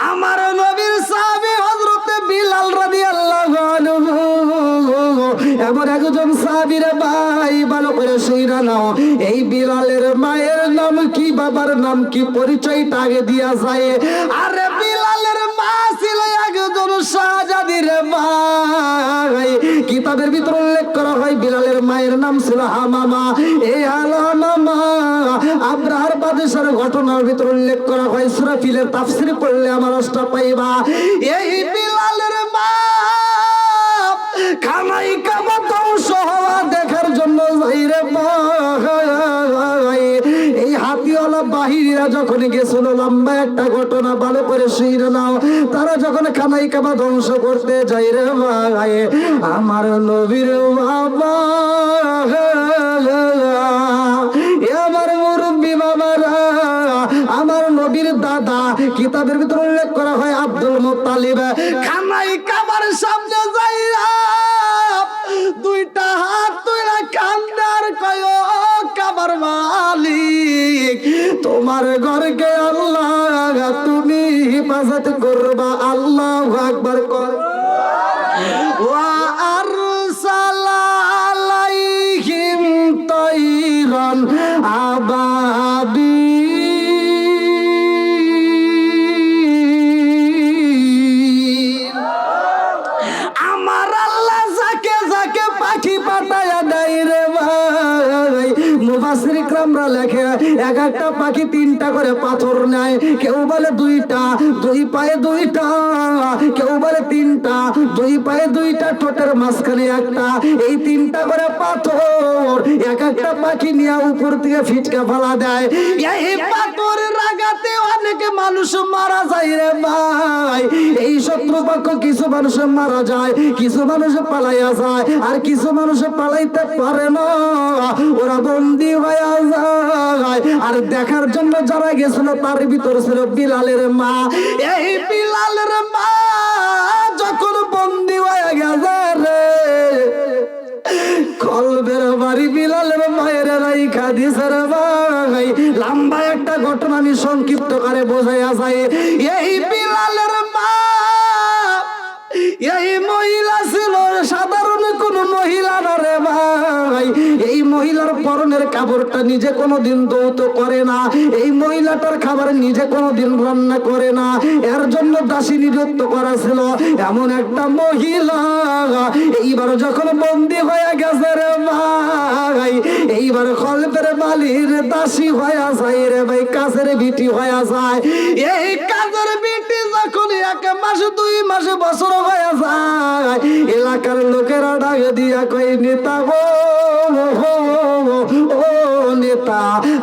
আমার নবীর সাহাবী হযরত বিলাল রাদিয়াল্লাহু আনহু এমন একজন সাহাবী রে ভাই, ভালো করে শুইরা নাও। এই বিলালের মায়ের নাম কি, বাবার নাম কি, পরিচয়টা আগে দিয়া যায়। আরে বিলালের মা ছিল একজন শাহজাদির ভাই। কিতাবের ভিতর উল্লেখ করা হয় বিলালের মায়ের নাম ছিল হামামা। এই হামামা আব্রাহার বাদশার ঘটনার ভিতর উল্লেখ করা হয়। সূরা ফিলের তাফসীর পড়লে আমার রাস্তা পাইবা। এই বিলালের মা খানাই কাবা ধ্বংস হওয়া দেখার জন্য যাইরে ভাই। এই হাতিওয়ালা বাহিনীরা যখন গেছিল, লম্বা একটা ঘটনা, ভালো করে শুনে নাও। তারা যখন খানাই কাবা ধ্বংস করতে যাই রে ভাই, আমার নবীর বাবা, আমার মুরব্বী বাবারা, আমার নবীর দাদা, কিতাবের ভিতরে উল্লেখ করা হয় আব্দুল মুত্তালিব খানাই কাবার সামনে যাইয়া দুইটা হাত তুইরা কান্দার কয়, ও কাবার মালিক, তোমার ঘরকে আল্লাহ তুমি হিফাজত করবা। আল্লাহু আকবার কর। ওয়া আরসালা আলাইহিম তাইরান আবাবি। আমার আল্লাহ যাকে যাকে পাখি পাঠায়া দেয় রে ভাই, মুফাসসির ইকরামরা লেখে এক একটা পাখি তিনটা করে পাথর নেয়। কেউ বলে দুইটা, দুই পায়ে দুইটা, কেউ বলে তিনটা, দুই পায়ে দুইটা, ঠোঁটের মাঝখানে একটা, এই তিনটা করে পাথর এক একটা পাখি নিয়ে উপর থেকে ফিটকা ফেলা দেয়। এই পাথরের আঘাতে অনেকে মানুষ মারা যায় রে ভাই। এই শত্রুপক্ষ কিছু মানুষ মারা যায়, কিছু মানুষ পালাইয়া যায়, আর কিছু মানুষ পালাইতে পারে না, ওরা বন্দী হয়ে যায়। আর দেখার জন্য যারা গেছিল তার ভিতর ছিল বিলালের মা। এই বিলালের মা যখন বন্দী হয়ে গেছে রে, কলবের বাড়ি বিলালের মায়ের রাইখা দিছে রে ভাই। লম্বা একটা ঘটনা আমি সংক্ষিপ্ত করে বোঝাইয়া যায়। এই বিলালের মা, এই মহিলা ছিল সাধারণ কোন মহিলা না রে ভাই। এই মহিলার পরনের কাপড়টা নিজে কোনোদিন ধৌত করে না, এই মহিলাটার খাবার নিজে কোনোদিন রান্না করে না, এর জন্য দাসী নিযুক্ত করা ছিল এমন একটা মহিলা। এইবার যখন বন্দী হয়ে গেছে রে ভাই, এইবার কলবের বালির দাসী হয়ে যায় রে ভাই, কাজের বিটি হয়ে যায়। এই কাজের বিটি যখন 1 মাস 2 মাস বছর হয়ে যায়, এলাকার লোকেরা ডাক দিয়া কই, নেতা গো, ও নেতা,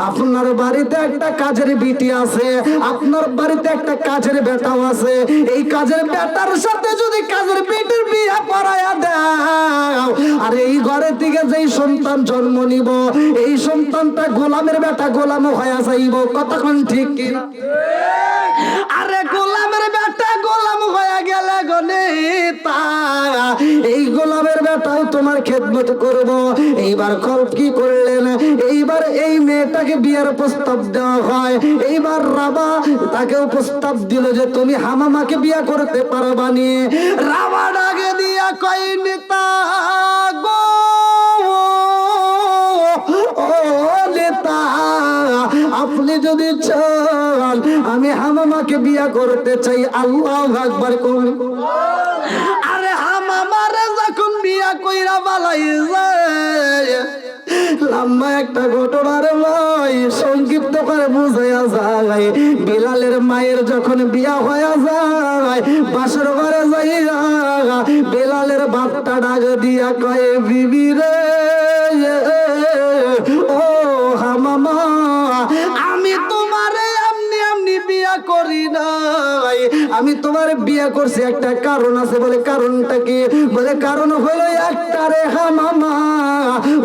আপনার বাড়িতে একটা কাজের বিটি আছে, আপনার বাড়িতে একটা কাজের বেটাও আছে, এই কাজের বেটার সাথে যদি কাজের বিটির বিয়ে পড়ায়া দাও, আর এই ঘরে থেকে যেই সন্তান জন্ম নিব, এই সন্তানটা গোলামের বেটা গোলাম হয়ে যাইব। কতক্ষণ ঠিক কি? আরে গোলামের বেটা গোলাম হয়ে গেলে গনে তা এই গোলামের বেটাও তোমার খেদমত করব। এইবার কল্প কি করলেন, এইবার এই মেয়েটাকে বিয়ের প্রস্তাব দেওয়া হয়। এইবার রাবা তাকেও প্রস্তাব দিল যে তুমি হামামাকে বিয়ে করতে পারবা নি। রাবা ডাকে দিয়া কই, নেতা গো, ও নেতা, আপনি যদি চান আমি হামামাকে বিয়ে করতে চাই। আল্লাহু আকবার করুন। আরে হামামারে যখন বিয়া কইরা বালাই যায়, লম্বা একটা ঘটনার ভাই সংক্ষিপ্ত করে বুঝাইয়া যায়। বিলালের মায়ের যখন বিয়া হয়ে যায়, বাসর ঘরে যাইয়া বিলালের বাপটা ডাক দিয়া কয়ে, বিবি রে, ও হামামা, আমি তোমারে এমনি এমনি বিয়া করি নাই, আমি তোমার বিয়া করছি একটা কারণ আছে। বলে কারণটা কি? বলে কারণ হলো একটা রে হামামা,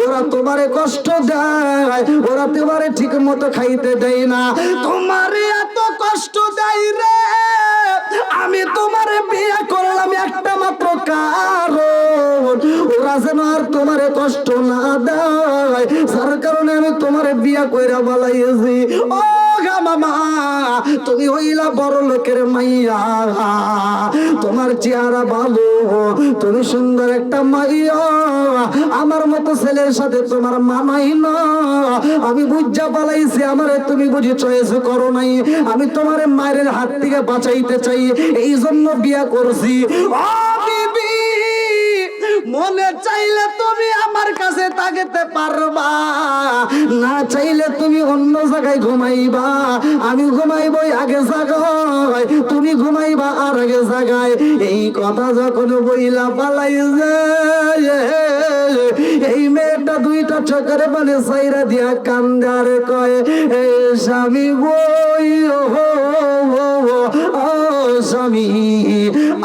ওরা তোমারে কষ্ট দেয়, ওরা তোমারে ঠিক মতো খাইতে দেয় না, তোমারে এত কষ্ট দেয় রে, আমি তোমারে বিয়া করলাম একটা মাত্র কারণ, ওরা যেন আর তোমারে কষ্ট না দেয়, যার কারণে আমি তোমারে বিয়া কইরা বালাইছি। ও মা তুমি হইলা বড় লোকের মাইয়া, তোমার চেহারা ভালো, তুমি সুন্দর একটা মাইয়া, আমার মতো ছেলের সাথে তোমার মানাই না। আমি বুঝা পালাইছি আমারে তুমি বুঝি চয়েস করো নাই, আমি তোমার মায়ের হাত থেকে বাঁচাইতে চাই, এই জন্য বিয়া করছি। ও বিবি, মনে চাইলে তুমি আমার কাছে থাকতে পারবা, না চাইলে তুমি অন্য জায়গায় ঘুমাইবা, আমি ঘুমাইব আগে জায়গায়, তুমি ঘুমাইবা আর আগে জায়গায়। এই কথা যখন বইলা পালাইছে, এই মেয়েটা দুইটা চোখের মানে সাইরা দিয়া কান্দার কয়, এ স্বামী বই ও স্বামী,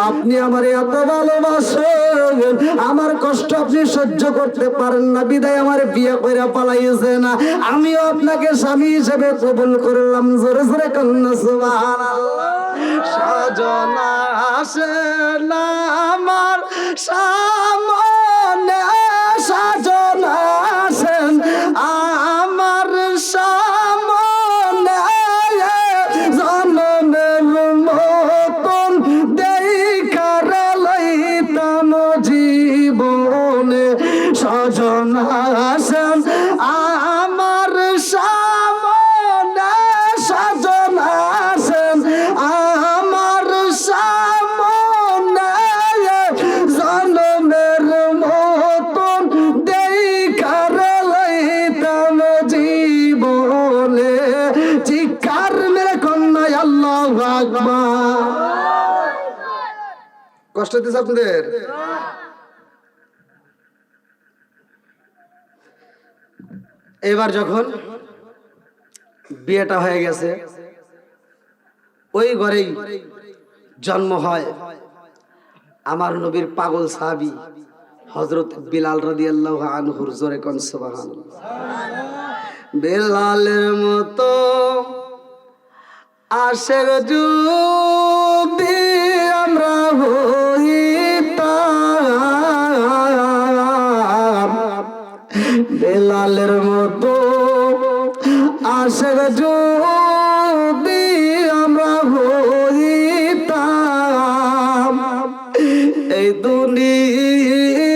আপনি আমার এত ভালোবাসেন, আমার কষ্ট আপনি সহ্য করতে পারেন না বিদায় আমার বিয়ে করে পালাইছে না, আমিও আপনাকে স্বামী হিসেবে কবুল করলাম। জোরে জোরে কন্যা সুবহানাল্লাহ। সাজনা আসে না আমার সামনে, সাজনা আসেন আমার সামনে, জনমের মতন দেখার লইতাম জীবনে, সাজনা আসেন আমার সামনে, সাজনা আসেন আমার সামনে, জনমের মতন দেখার লইতাম জীবনে। চিৎকার মেরে কন্যায় আল্লাহু আকবার। কষ্ট দিচ্ছে আপনাদের? এবার যখন বিয়েটা হয়ে গেছে, ওই ঘরেই জন্ম হয় আমার নবীর পাগল সাহাবী হযরত বিলাল রাদিয়াল্লাহু আনহুর। জোরে কোন সুবহানাল্লাহ। বিলালের মতো আশেক যদি আমরা হইতাম, বিলালের মতো আশেক যদি আমরা হইতাম, এই দুনিয়ায়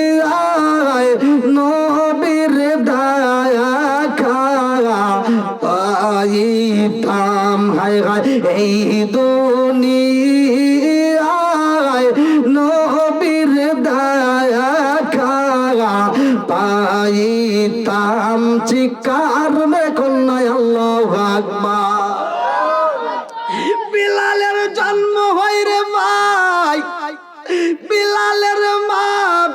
নবীর দেখা পাইতাম। হায় হায়, এই দুনিয়ায় নবীর দেখা পাইতাম। চিৎকার মে কন্যায় আল্লাহু আকবার। বিলালের জন্ম হয় রে ভাই, বিলালের মা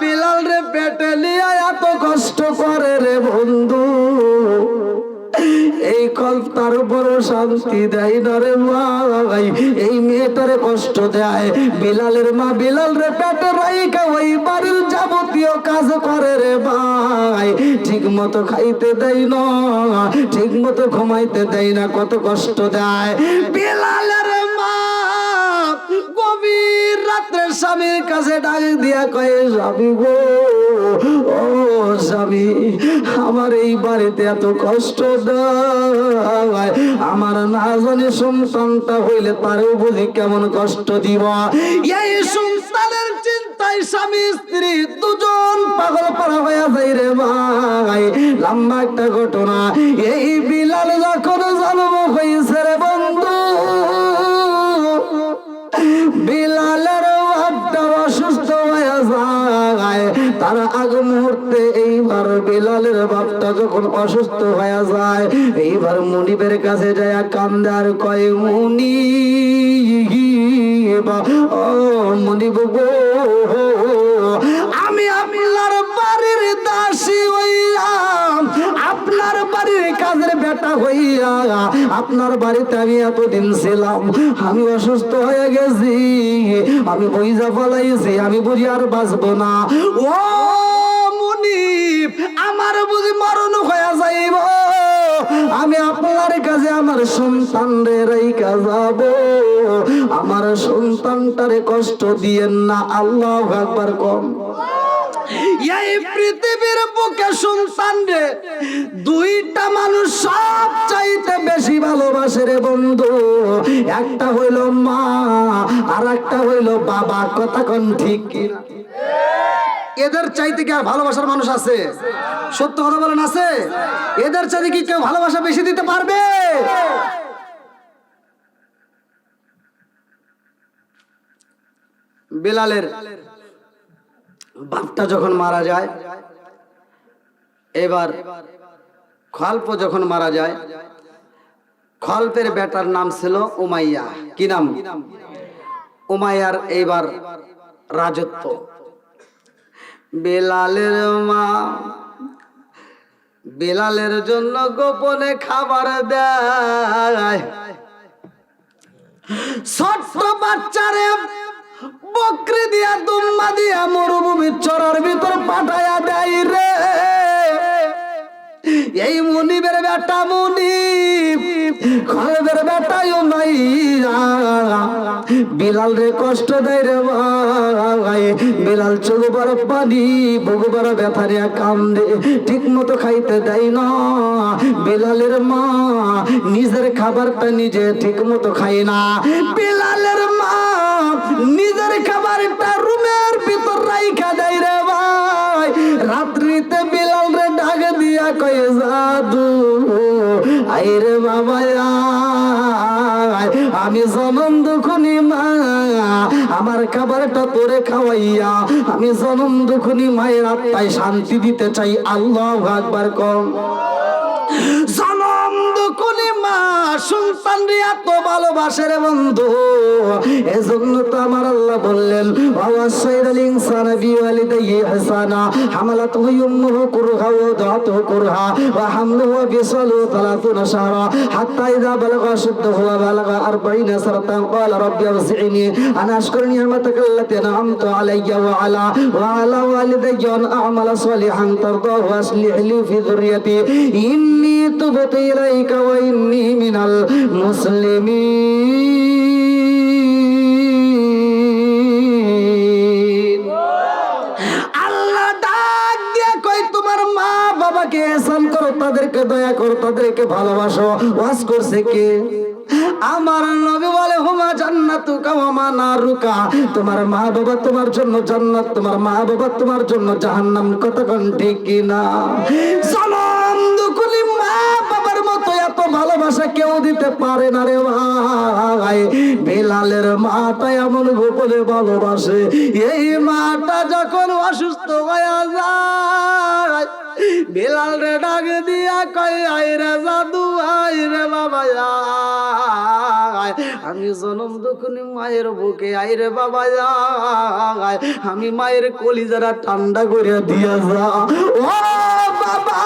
বিলাল রে পেটে নিয়ে এত কষ্ট করে রে বন্ধু, এই কল্পনার বড় শান্তি দেয় না রে ভাই, এই মেয়েটারে কষ্ট দেয়। বিলালের মা বিলাল রে পেটে রাইখা ওই বাড়ির যাবতীয় কাজ করে রে ভাই, ঠিক মতো খাইতে দেয় না, ঠিক মতো ঘুমাইতে দেয় না, কত কষ্ট দেয়। বিলালের মা গভীর রাত্রে স্বামীর কাছে ডাক দিয়া কয়ে, স্বামী গো, ও স্বামী, আমার এই বাড়িতে এত কষ্ট দেয়, আমার না জানি সন্তানটা হইলে তারও বুঝি কেমন কষ্ট দিব। এই সন্তানের চিন্তায় স্বামী স্ত্রী দুজন পাগল পাড়া হয়ে যায় রে ভাই। লম্বা একটা ঘটনা। এই বিলাল যখন জন্ম হয়েছে রে বন্ধু, বিলালের বাপটা অসুস্থ হয়ে যায়। তার আগ মুহূর্তে এইবার বিলালের বাপটা যখন অসুস্থ হয়ে যায়, এইবার মুনিবের কাছে যায় কান্দার কয়, মুনিব, ও মুনিব গো, আমি আপনার বাড়ির দাসী হইয়া, আপনার বাড়ির কাজের বেটা হইয়া আপনার বাড়িতে আমি এতদিন ছিলাম, আমি অসুস্থ হয়ে গেছি, আমি বইজা ফলাইছি, আমি বুঝি আর বাঁচবো না। ও মুনিব, আমার বুঝি মরণ হয়ে যাইব, আমি আপনার কাছে আমার সন্তান রে রাইখা যাব, আমার সন্তানটারে কষ্ট দিয়েন না। আল্লাহু আকবার। কম এই পৃথিবীর বুকে সন্তান রে দুইটা মানুষ সব চাইতে বেশি ভালোবাসে রে বন্ধু, একটা হইল মা আর একটা হইল বাবা। কথা কোন ঠিক কিনা? এদের চাইতে কি আর ভালোবাসার মানুষ আছে? সত্য কথা বলেন, আছে? এদের চাইতে কি কেউ ভালোবাসা বেশি দিতে পারবে? বেলালের বাপটা যখন মারা যায়, এবার খলপ যখন মারা যায়, খলপের বেটার নাম ছিল উমাইয়া। কি নাম? উমাইয়ার এইবার রাজত্ব। বেলালের মা বেলালের জন্য গোপনে খাবার দেয়। ছোট্ট বাচ্চারে বকরি দিয়া দুম্বা দিয়া মরুভূমির চরার ভিতর পাঠায়া দেয় রে। এই মুনিবের বেটা মুনিব, খলবের বেটা উমাইয়া বিলাল রে কষ্ট দেয় রে ভাই। বিলাল চোখ বড় পানি, বুক বড় ব্যথা রে কান্দে, ঠিক মতো খাইতে দেয় না। বিলালের মা নিজের খাবারটা নিজে ঠিক মতো খায় না। বিলালের মা নিজের খাবারটা রুমের ভিতর রাইখা দেয় রে ভাই। রাত্রিতে বিলাল রে ডাক দিয়া কয় জাদু আইরে বাবা, আমি জনম দুখুনি মা, আমার খাবারটা তোরে খাওয়াইয়া আমি জনম দুখুনি মায়ের আত্মায় শান্তি দিতে চাই। আল্লাহু আকবার কম। জনম দুখুনি মা সন্তান রে এত ভালোবাসে রে বন্ধু, এজন্য তো আমার আল্লাহ বললেন ওয়াসাইরাল ইনসানা বিওয়ালিদাইহি ইহসানা হামালাতুহু উম্মুহু কুরহা ওয়া দাতুহু কুরহা ওয়া হামলুহু ওয়া ফিসালুহু 30 শাহরা হাত্তা ইযা বালাগা আশুদ্দাহু ওয়া বালাগা 40 সানাতান ক্বালা রাব্বি আওজি'নি আন আশকুরা নি'মাতাকা আল্লাতী আন'আমতা আলাইয়া ওয়া আলা ওয়ালিদাইয়া আন আ'মালা সালিহান তারদাহু ওয়া আসলিহ লি ফি যুররিয়াতি ইন্নী তুবতু ইলাইকা ওয়া ইন্নী মিনাল মুসলিমিন। আল্লাহ ডাক দিয়ে কই তোমার মা বাবাকে এহসান করো, তাদেরকে দয়া করো, তাদেরকে ভালোবাসো। ওয়াজ করছে কে? আমার নবী বলে হুমা জান্নাতুকা ওয়া মা নারুকা, তোমার মা বাবা তোমার জন্য জান্নাত, তোমার মা বাবা তোমার জন্য জাহান্নাম। কথা কোন ঠিক কিনা? সালাম দুকুলি মা বাবার মতো এত ভালোবাসা কেউ দিতে পারে না রে ভাই। বেলালের মাটা এমন গোপনে ভালোবাসে, এই মাটা যখন অসুস্থ হয়ে যায় বেলাল রে ডাক দিয়া কয় আইরে জাদু আইরে বাবা, আমি জনম দুখুনি মায়ের বুকে আইরে বাবা, আমি মায়ের কলিজারা ঠান্ডা করে দিয়া যা। ও বাবা,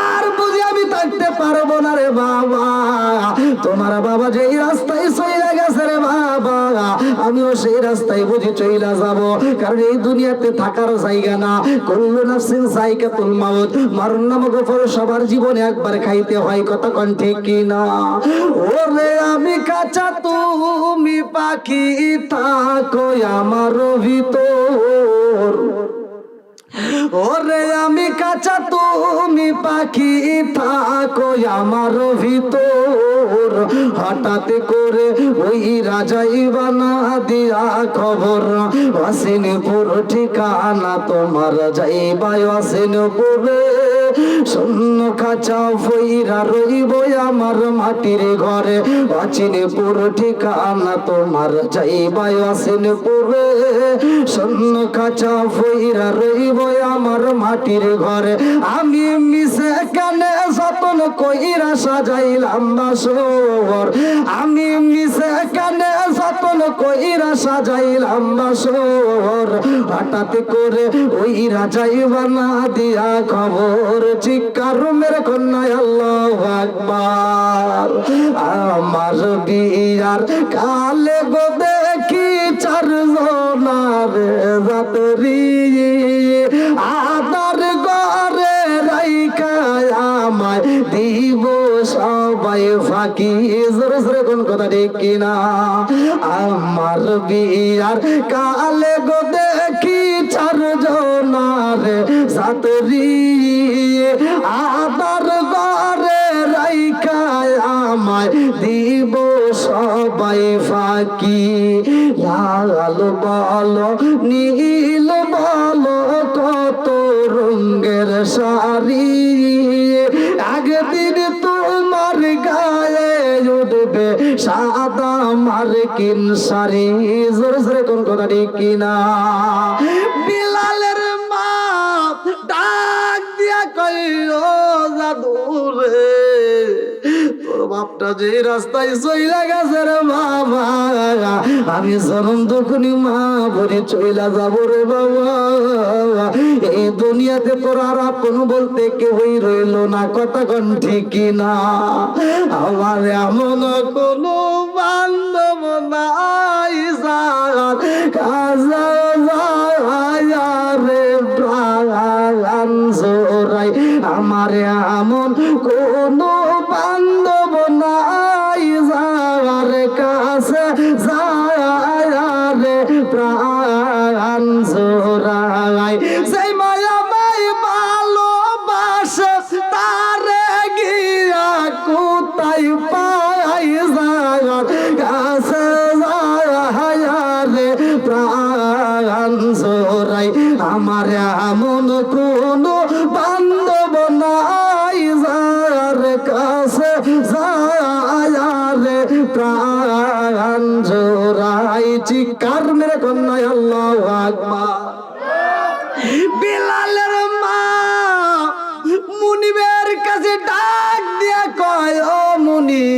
আর বুঝি আমি থাকতে পারবো না রে বাবা। তোমার বাবা যেই রাস্তায় চলে গেছে রে বাবা, আমিও সেই রাস্তায় বুঝি চইলা যাব। কারণ এই দুনিয়াতে থাকার জায়গা না। কুল্লু নাফসিন যায়কাতুল মাউত, মরণ নামক ফল সবার জীবনে একবার খাইতে হয়। কথা কোন ঠিক কিনা? ওরে আমি কাঁচা তুমি পাখি, থাকো আমার ভিতর। ওরে আমি কাঁচা তুমি পাখি, থাকো আমার ভিতর। হঠাৎ করে ওই রাজাই বানা দিয়া খবর, ওয়াসিনপুর ঠিকানা তোমার যাইবা ওয়াসিনপুরে। শূন্য খাঁচা ফইরা রইব আমার মাটির ঘরে, ওয়াসিনপুর ঠিকানা তোমার যাইবা ওয়াসিনপুরে। শূন্য খাঁচা ফইরা রইব আমার মাটির ঘরে। আমি মিশে কানে যতন কইরা সাজাইলাম বাসর, আমি মিশে কানে যতন কইরা সাজাইলাম বাসর। হঠাৎ করে ওই রাজাই বানা দিয়া খবর, চিৎকার মেরে কন্যায় আল্লাহু আকবার। আমার বিয়ার কালে গো দেখি চারজনার যাত্রী, আদার ঘরে রাইখা আমায় দিব সবাই ফাঁকি। জোরে জোরে কোন কথা ঠিক কিনা? আমার বিয়ার কালে গো দেখি চারজনার খাতরি আদার ঘরে রাইখায় আমায় দিব সবাই ফাঁকি লাল বলো নীল বলো কত রঙের শাড়ি একদিন তোমার গায়ে উঠবে সাদা মার্কিন শাড়ি জোরে জোরে কোন কথা ঠিক কিনা বিলালের মা ডাক দিয়া কইলো জাদুরে তোর বাপটা যে রাস্তায় চইলা গেছে রে বাবা আমি জনম দুখনি মা বলে চইলা যাবো রে বাবা এই দুনিয়াতে তোর আর আপন বলতে কেউই রইল না কথা কোন ঠিক না আমার এমন কোনো বান্ধব নাই যার কাজা রে প্রাণ জোড়াই আমার এমন কোনো বান্ধব নাই যার কাছে যায় প্রাণ জোড়াই সেই মায়া মাই ভালোবাসে তারে গিয়া কোথায় পাই যার কাছে যায় প্রাণ জোড়াই আমার এমন কোনো বান্ধব নাই যার কাছে যায় প্রাণ জোড়াই চিৎকার মেরে কন্যায় আল্লাহু আকবার বিলালের মা মুনিবের কাছে ডাক দিয়া কয় ও মুনি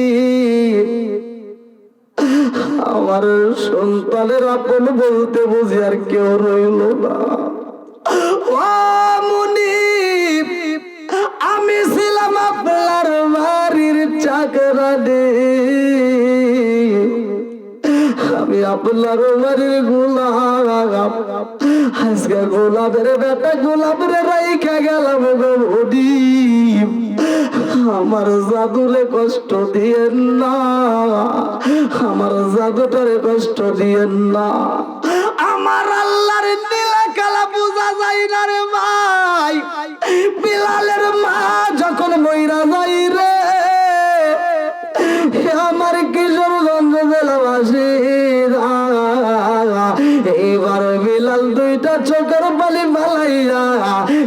আমার সন্তানের আপন বলতে বুঝি আর কেউ রইল না ও মুনিব আমি ছিলাম আপনার বাড়ির চাকরানি আমি আপনার বাড়ির গোলাপ আজকে গোলাপের বেটা গোলাপের রাইখা গেলাম গো মুনিব আমার জাদুরে কষ্ট দিয়েন না আমার জাদুটারে কষ্ট দিয়েন না আমার আল্লাহর নীলা কালা বোঝা যায় না রে ভাই বিলালের মা যখন মইরা যাই রে আমার কিশোরগঞ্জ জেলাবাসী এইবার বিলাল দুইটা চোখের বালি মালাইয়া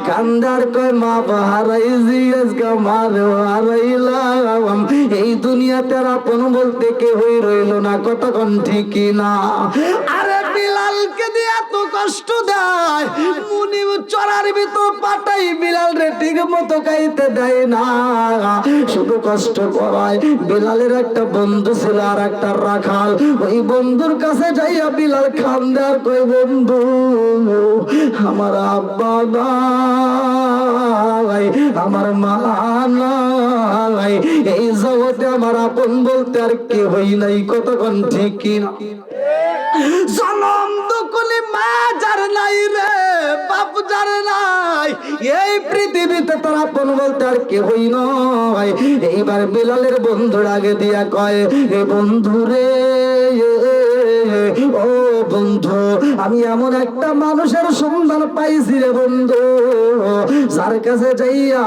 কান্দার কয় মা হারাই জিয়াজকা মারে হারাইলাম এই দুনিয়াতে আর আপন বলতে কেউই রইল না কতক্ষণ ঠিকই না আরে বিলালকে দিয়ে এত কষ্ট দেয় মুনি চড়ার ভিতর পাঠাই বিলাল রে ঠিক মতো খাইতে দেয় না শুধু কষ্ট করায় বিলালের একটা বন্ধু ছিল আর একটা রাখাল ওই বন্ধুর কাছে যাইয়া বিলাল খান দেয়ার কই বন্ধু আমার আব্বা নাই আমার মা নাই এই জগতে আমার আপন বলতে আর কেউই নাই কতক্ষণ ঠিক কিনা জনম দুকুলি মা যার নাই রে বাপ যার নাই এই পৃথিবীতে তার আপন বলতে আর কেউই নয় এইবার বিলালের বন্ধুর আগে দিয়া কয় এ বন্ধু রে ও বন্ধু আমি এমন একটা মানুষের সন্ধান পাইছি রে বন্ধু যার কাছে যাইয়া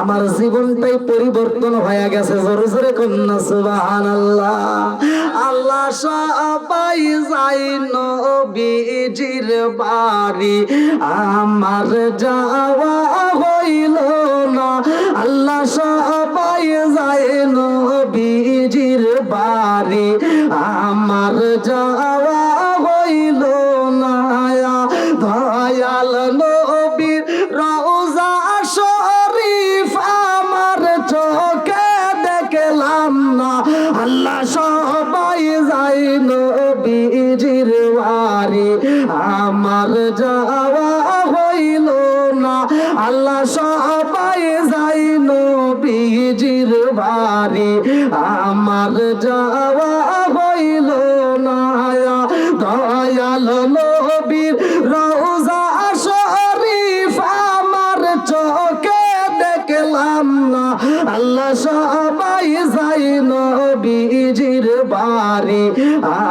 আমার জীবনটাই পরিবর্তন হয়ে গেছে জোরে জোরে কন্যা সুবহানাল্লাহ আল্লাহ সবাই যাই নবীজির বাড়ি আমার যাওয়া হইল না আল্লাহ সবাই যাই নবীজির বাড়ি আমার যাওয়া হইল না দয়াল নবীর রওজা শরীফ আমার চোখে দেখলাম না আল্লাহ সবাই যাই নবীজির বাড়ি আমার যাওয়া হইল না আল্লাহ সবাই যাই নবীজির বাড়ি আমার যাওয়া হইল না দয়াল নবীর রওজা শরীফ আমার চোখে দেখলাম না আল্লাহ সবাই যাই নবীজির বাড়ি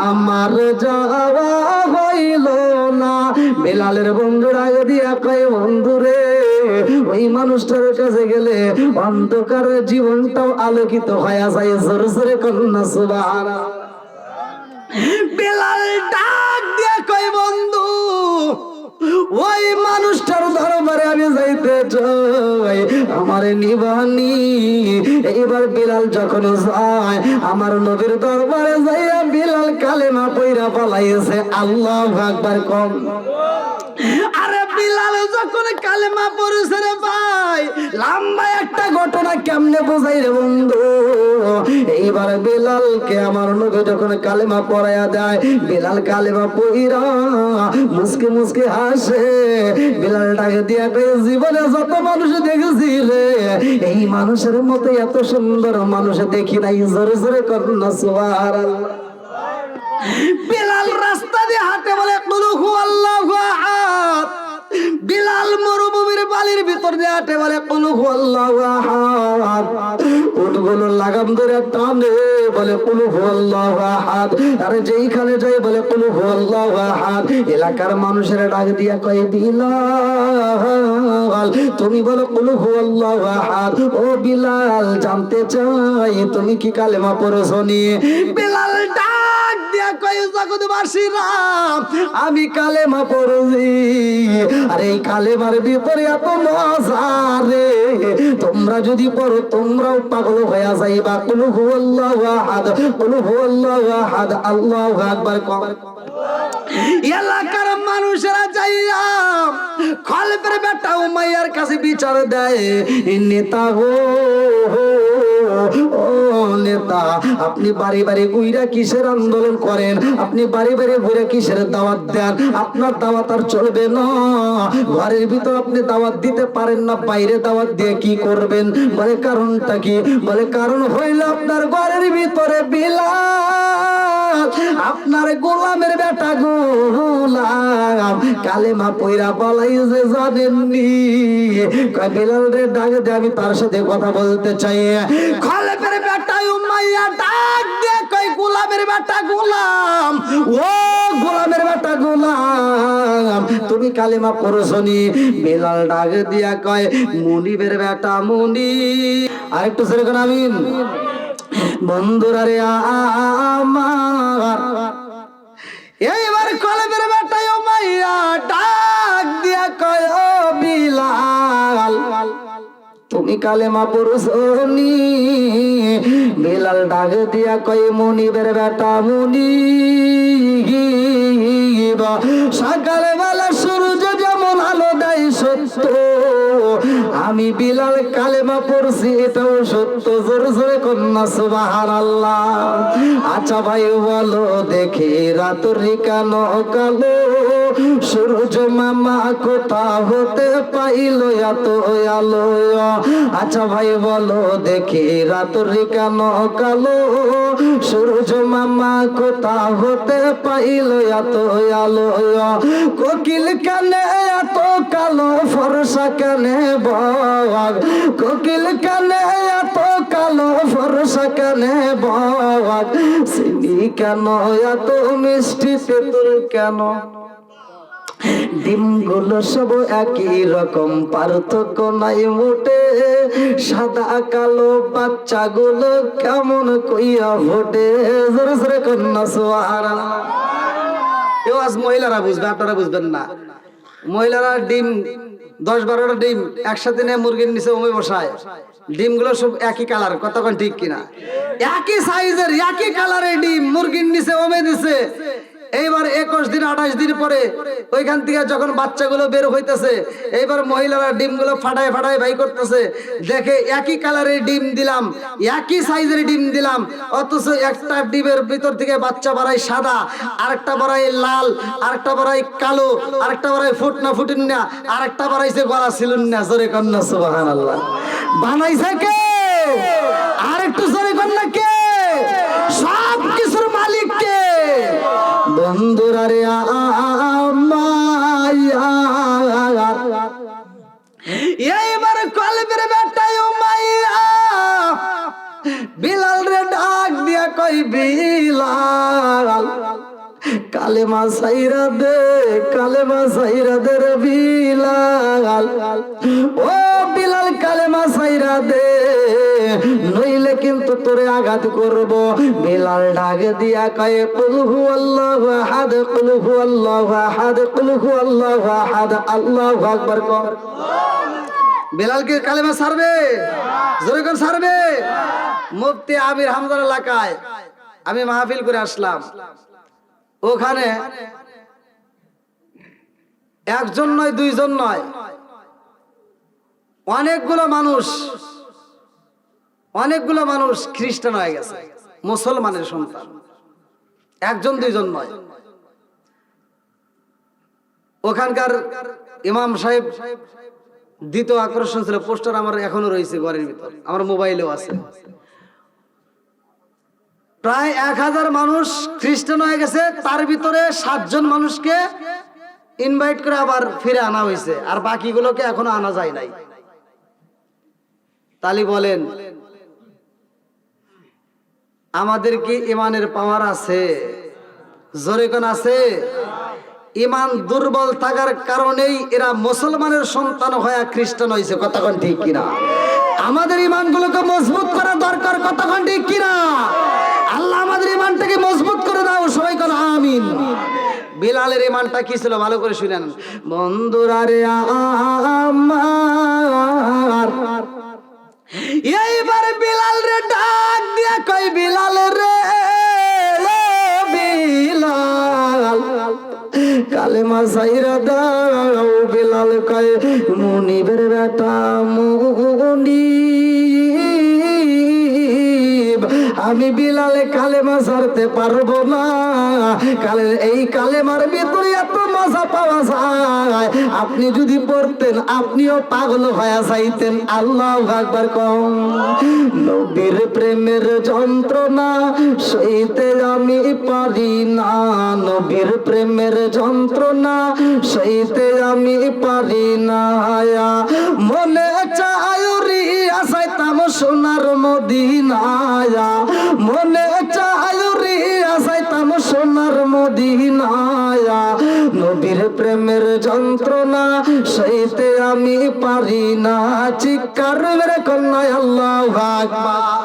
আমার আমার যাওয়া হইল না। বেলালের বন্ধু ডাক দিয়া কয় বন্ধুরে ওই মানুষটার কাছে গেলে অন্ধকার জীবনটাও আলোকিত হয়ে যায়। জোরে জোরে কন্যা সুবহানাল্লাহ। বেলাল ডাক দিয়া কয় বন্ধু ওই মানুষটার দরবারে আমি যাইতে চাই, আমারে নিবানি। এইবার বিলাল যখন যায় আমার নবীর দরবারে যাইয়া বিলাল কালেমা পয়রা পালাইছে। আল্লাহু আকবার কম। আরে বিলাল যখন কালেমা পড়েছে রে ভাই, লম্বা একটা ঘটনা কেমনে বোঝাই রে বন্ধু। এইবার বিলালকে আমার নবী যখন কালেমা পড়ায়া দেয়, বিলাল কালেমা পড়া মুসকে মুসকে হাসে। বিলাল ডাকে দিয়া কয় জীবনে যত মানুষ দেখেছি রে, এই মানুষের মতো এত সুন্দর মানুষ দেখি নাই। জোরে জোরে কন্যা সুবহানাল্লাহ। বিলাল রাস্তা দিয়ে হাঁটে বলে কুল হুয়াল্লাহু আহাদ। বিলাল মরুভূমির বালির ভিতর দিয়ে হাঁটে বলে কুল হুয়াল্লাহু আহাদ। উটগুলো লাগাম ধরে টানে বলে কুল হুয়াল্লাহু আহাদ। আরে যেইখানে যায় বলে কুল হুয়াল্লাহু আহাদ। এলাকার মানুষেরা ডাক দিয়া কয় বিলাল তুমি বলো কুল হুয়াল্লাহু আহাদ। ও বিলাল জানতে চাই তুমি কি কালেমা পড়েছো নি? বিলাল ডাক দিয়া কয় জগৎবাসীরা আমি কালেমা পড়েছি। আর এই কালেমার ভিতরে এত মজা রে, তোমরা যদি পড়ো তোমরাও পাগল হয়ে যাইবা। কুল হুয়াল্লাহু আহাদ, কুল হুয়াল্লাহু আহাদ, আল্লাহু আকবার। এলাকার মানুষেরা যাইয়া খলফের বেটা উমাইয়ার কাছে বিচার দেয়, নেতা গো ও নেতা, আপনি বাড়ি বাড়ি ঘুরে কিসের আন্দোলন করেন? আপনি বাড়ি বাড়ি ঘুরে কিসের দাওয়াত দেন? আপনার দাওয়াত আর চলবে না। ঘরের ভিতর আপনি দাওয়াত দিতে পারেন না, বাইরে দাওয়াত দিয়ে কি করবেন? বলে কারণটা কি? বলে কারণ হইল আপনার ঘরের ভিতরে বিলাল আপনার গোলামের বেটা গোলাম কালেমা পয়রা পালাইছে জানেননি। কয় বিলাল রে ডাক দে, আমি তার সাথে কথা বলতে চাই। খলফের বেটা উমাইয়া ডাক দে কয় গোলামের বেটা গোলাম, ও গোলামের বেটা গোলাম তুমি কালেমা পড়ছো নি? বিলাল ডাক দিয়া কয় মুনিবের বেটা মুনি। আরেকটু সেরকম আমিন। বন্ধুরা রে আমার এইবার কলবের বেটা উমাইয়া ডাক দিয়া কয় ও বিলাল তুমি কালেমা পড়ছো নি? বিলাল ডাক দিয়া কয় মুনিবের বেটা মুনি। সকালে বেলা সূর্য যেমন আলো দেয় সত্য, আমি বিলাল কালেমা পড়ছি এটাও সত্য। জোরে জোরে কন্যা সুবহানাল্লাহ। আচ্ছা ভাই বলো দেখি রাতের কেন কালো, সূর্য মামা কোথা হতে পাইল এত আলো? আচ্ছা ভাই বলো দেখি রাতের কেন কালো, সূর্য মামা কোথা হতে পাইল এত আলো? কোকিল কানে এত কালো ফর্সা কানে বাগ, কোকিল কানে এত কালো ফর্সা কানে বাগ, চিনি কেন এত মিষ্টি তেঁতুল কেন? ডিমগুলো সব একই রকম, পার্থক্য নাই মোটে, সাদা কালো বাচ্চাগুলো কেমন কইয়া ফোটে? জোরে জোরে কন্যা সুবহানাল্লাহ। কেউ আজ মহিলারা বুঝবে, আপনারা বুঝবেন না। মহিলারা ডিম 10-12টা ডিম একসাথে নিয়ে মুরগির নিচে ওমে বসায়। ডিমগুলো সব একই কালার, কতক্ষণ ঠিক কিনা? একই সাইজের একই কালারের ডিম মুরগির নিচে ওমে দিছে। এইবার 21 দিন 28 দিন পরে ওইখান থেকে যখন বাচ্চাগুলো বের হইতেছে, এইবার মহিলারা ডিমগুলো ফাটায় ফাটায় বাই করতেছে। দেখে একই কালারের ডিম দিলাম, একই সাইজের ডিম দিলাম, অথচ একটা ডিমের ভিতর থেকে বাচ্চা বাড়ায় সাদা, আরেকটা বাড়ায় লাল, আরেকটা বাড়ায় কালো, আরেকটা বাড়ায় ফুটনা ফুটিন না, আরেকটা বাড়াইছে গলা ছিলুন না। জোরে কন্যা সুবহানাল্লাহ। বানাইছে কে? আরেকটু জোরে কন্যা কে? সব কিছুর মালিক কে? বন্ধুরা রে এইবার কলবের বেটা উমাইয়া বিলাল রে ডাক দিয়া কই বিলাল কালেমা সাইরা দে রে বিলাল, ও বিলাল কালেমা সাইরা দে, নইলে কিন্তু তোরে আঘাত করব। বিলাল ডাক দিয়া কয় কুল হুয়াল্লাহু আহাদ, কুল হুয়াল্লাহু আহাদ, কুল হুয়াল্লাহু আহাদ, আল্লাহু আকবার কর। বিলাল কি কালেমা ছাড়বে? জোরে করে ছাড়বে? মুফতি আমির হামদার এলাকায় আমি মাহফিল করে আসলাম। ওখানে একজন নয়, দুইজন নয়, অনেকগুলো মানুষ খ্রিস্টান হয়ে গেছে, মুসলমানের সন্তান। একজন দুইজন নয়। ওখানকার ইমাম সাহেব দ্বিতীয় আকর্ষণ ছিল, পোস্টার আমার এখনো রয়েছে ঘরের ভিতর, আমার মোবাইলেও আছে। প্রায় 1000 মানুষ খ্রিস্টান হয়ে গেছে, তার ভিতরে 7 জন মানুষকে ইনভাইট করে আবার ফিরে আনা হয়েছে, আর বাকিগুলোকে এখনো আনা যায় নাই। তালি বলেন, আমাদের কি ইমানের পাওয়ার আছে? জোরে কোন আছে? ইমান দুর্বল থাকার কারণেই এরা মুসলমানের সন্তান হয়ে খ্রিস্টান হয়েছে। কতক্ষণ ঠিক কিনা? আমাদের ইমানগুলোকে মজবুত করা দরকার। কতক্ষণ ঠিক কিনা? আল্লাহ আমাদের ইমানটাকে মজবুত করে দাও। সবাই কোন আমিন। বিলালের ইমানটা কি ছিল ভালো করে শুনেন। বন্ধুরা রে আমার, এইবার বিলাল রে ডাক দিয়া কই বিলাল রে বিলাল কালেমা সাইরা দাও। বিলাল কয় মুনিবের বেটা মুনিব, আমি বিলালে কালেমা ছাড়তে পারবো না। এই কালেমার ভিতরে এত মজা পাওয়া যায়, আপনি যদি পড়তেন আপনিও পাগল হয়ে যাইতেন। আল্লাহু আকবার কম। নবীর প্রেমের যন্ত্রণা সইতে আমি পারি না, নবীর প্রেমের যন্ত্রণা সইতে আমি পারি না। মনে চায়ুরি আসাইতাম সোনার মদিনায়া, মনে চায়ুরি আসাইতাম সোনার মদিনায়া, নবীর প্রেমের যন্ত্রণা সইতে আমি পারি না। চিৎকার মেরে কন্যায় আল্লাহু আকবার।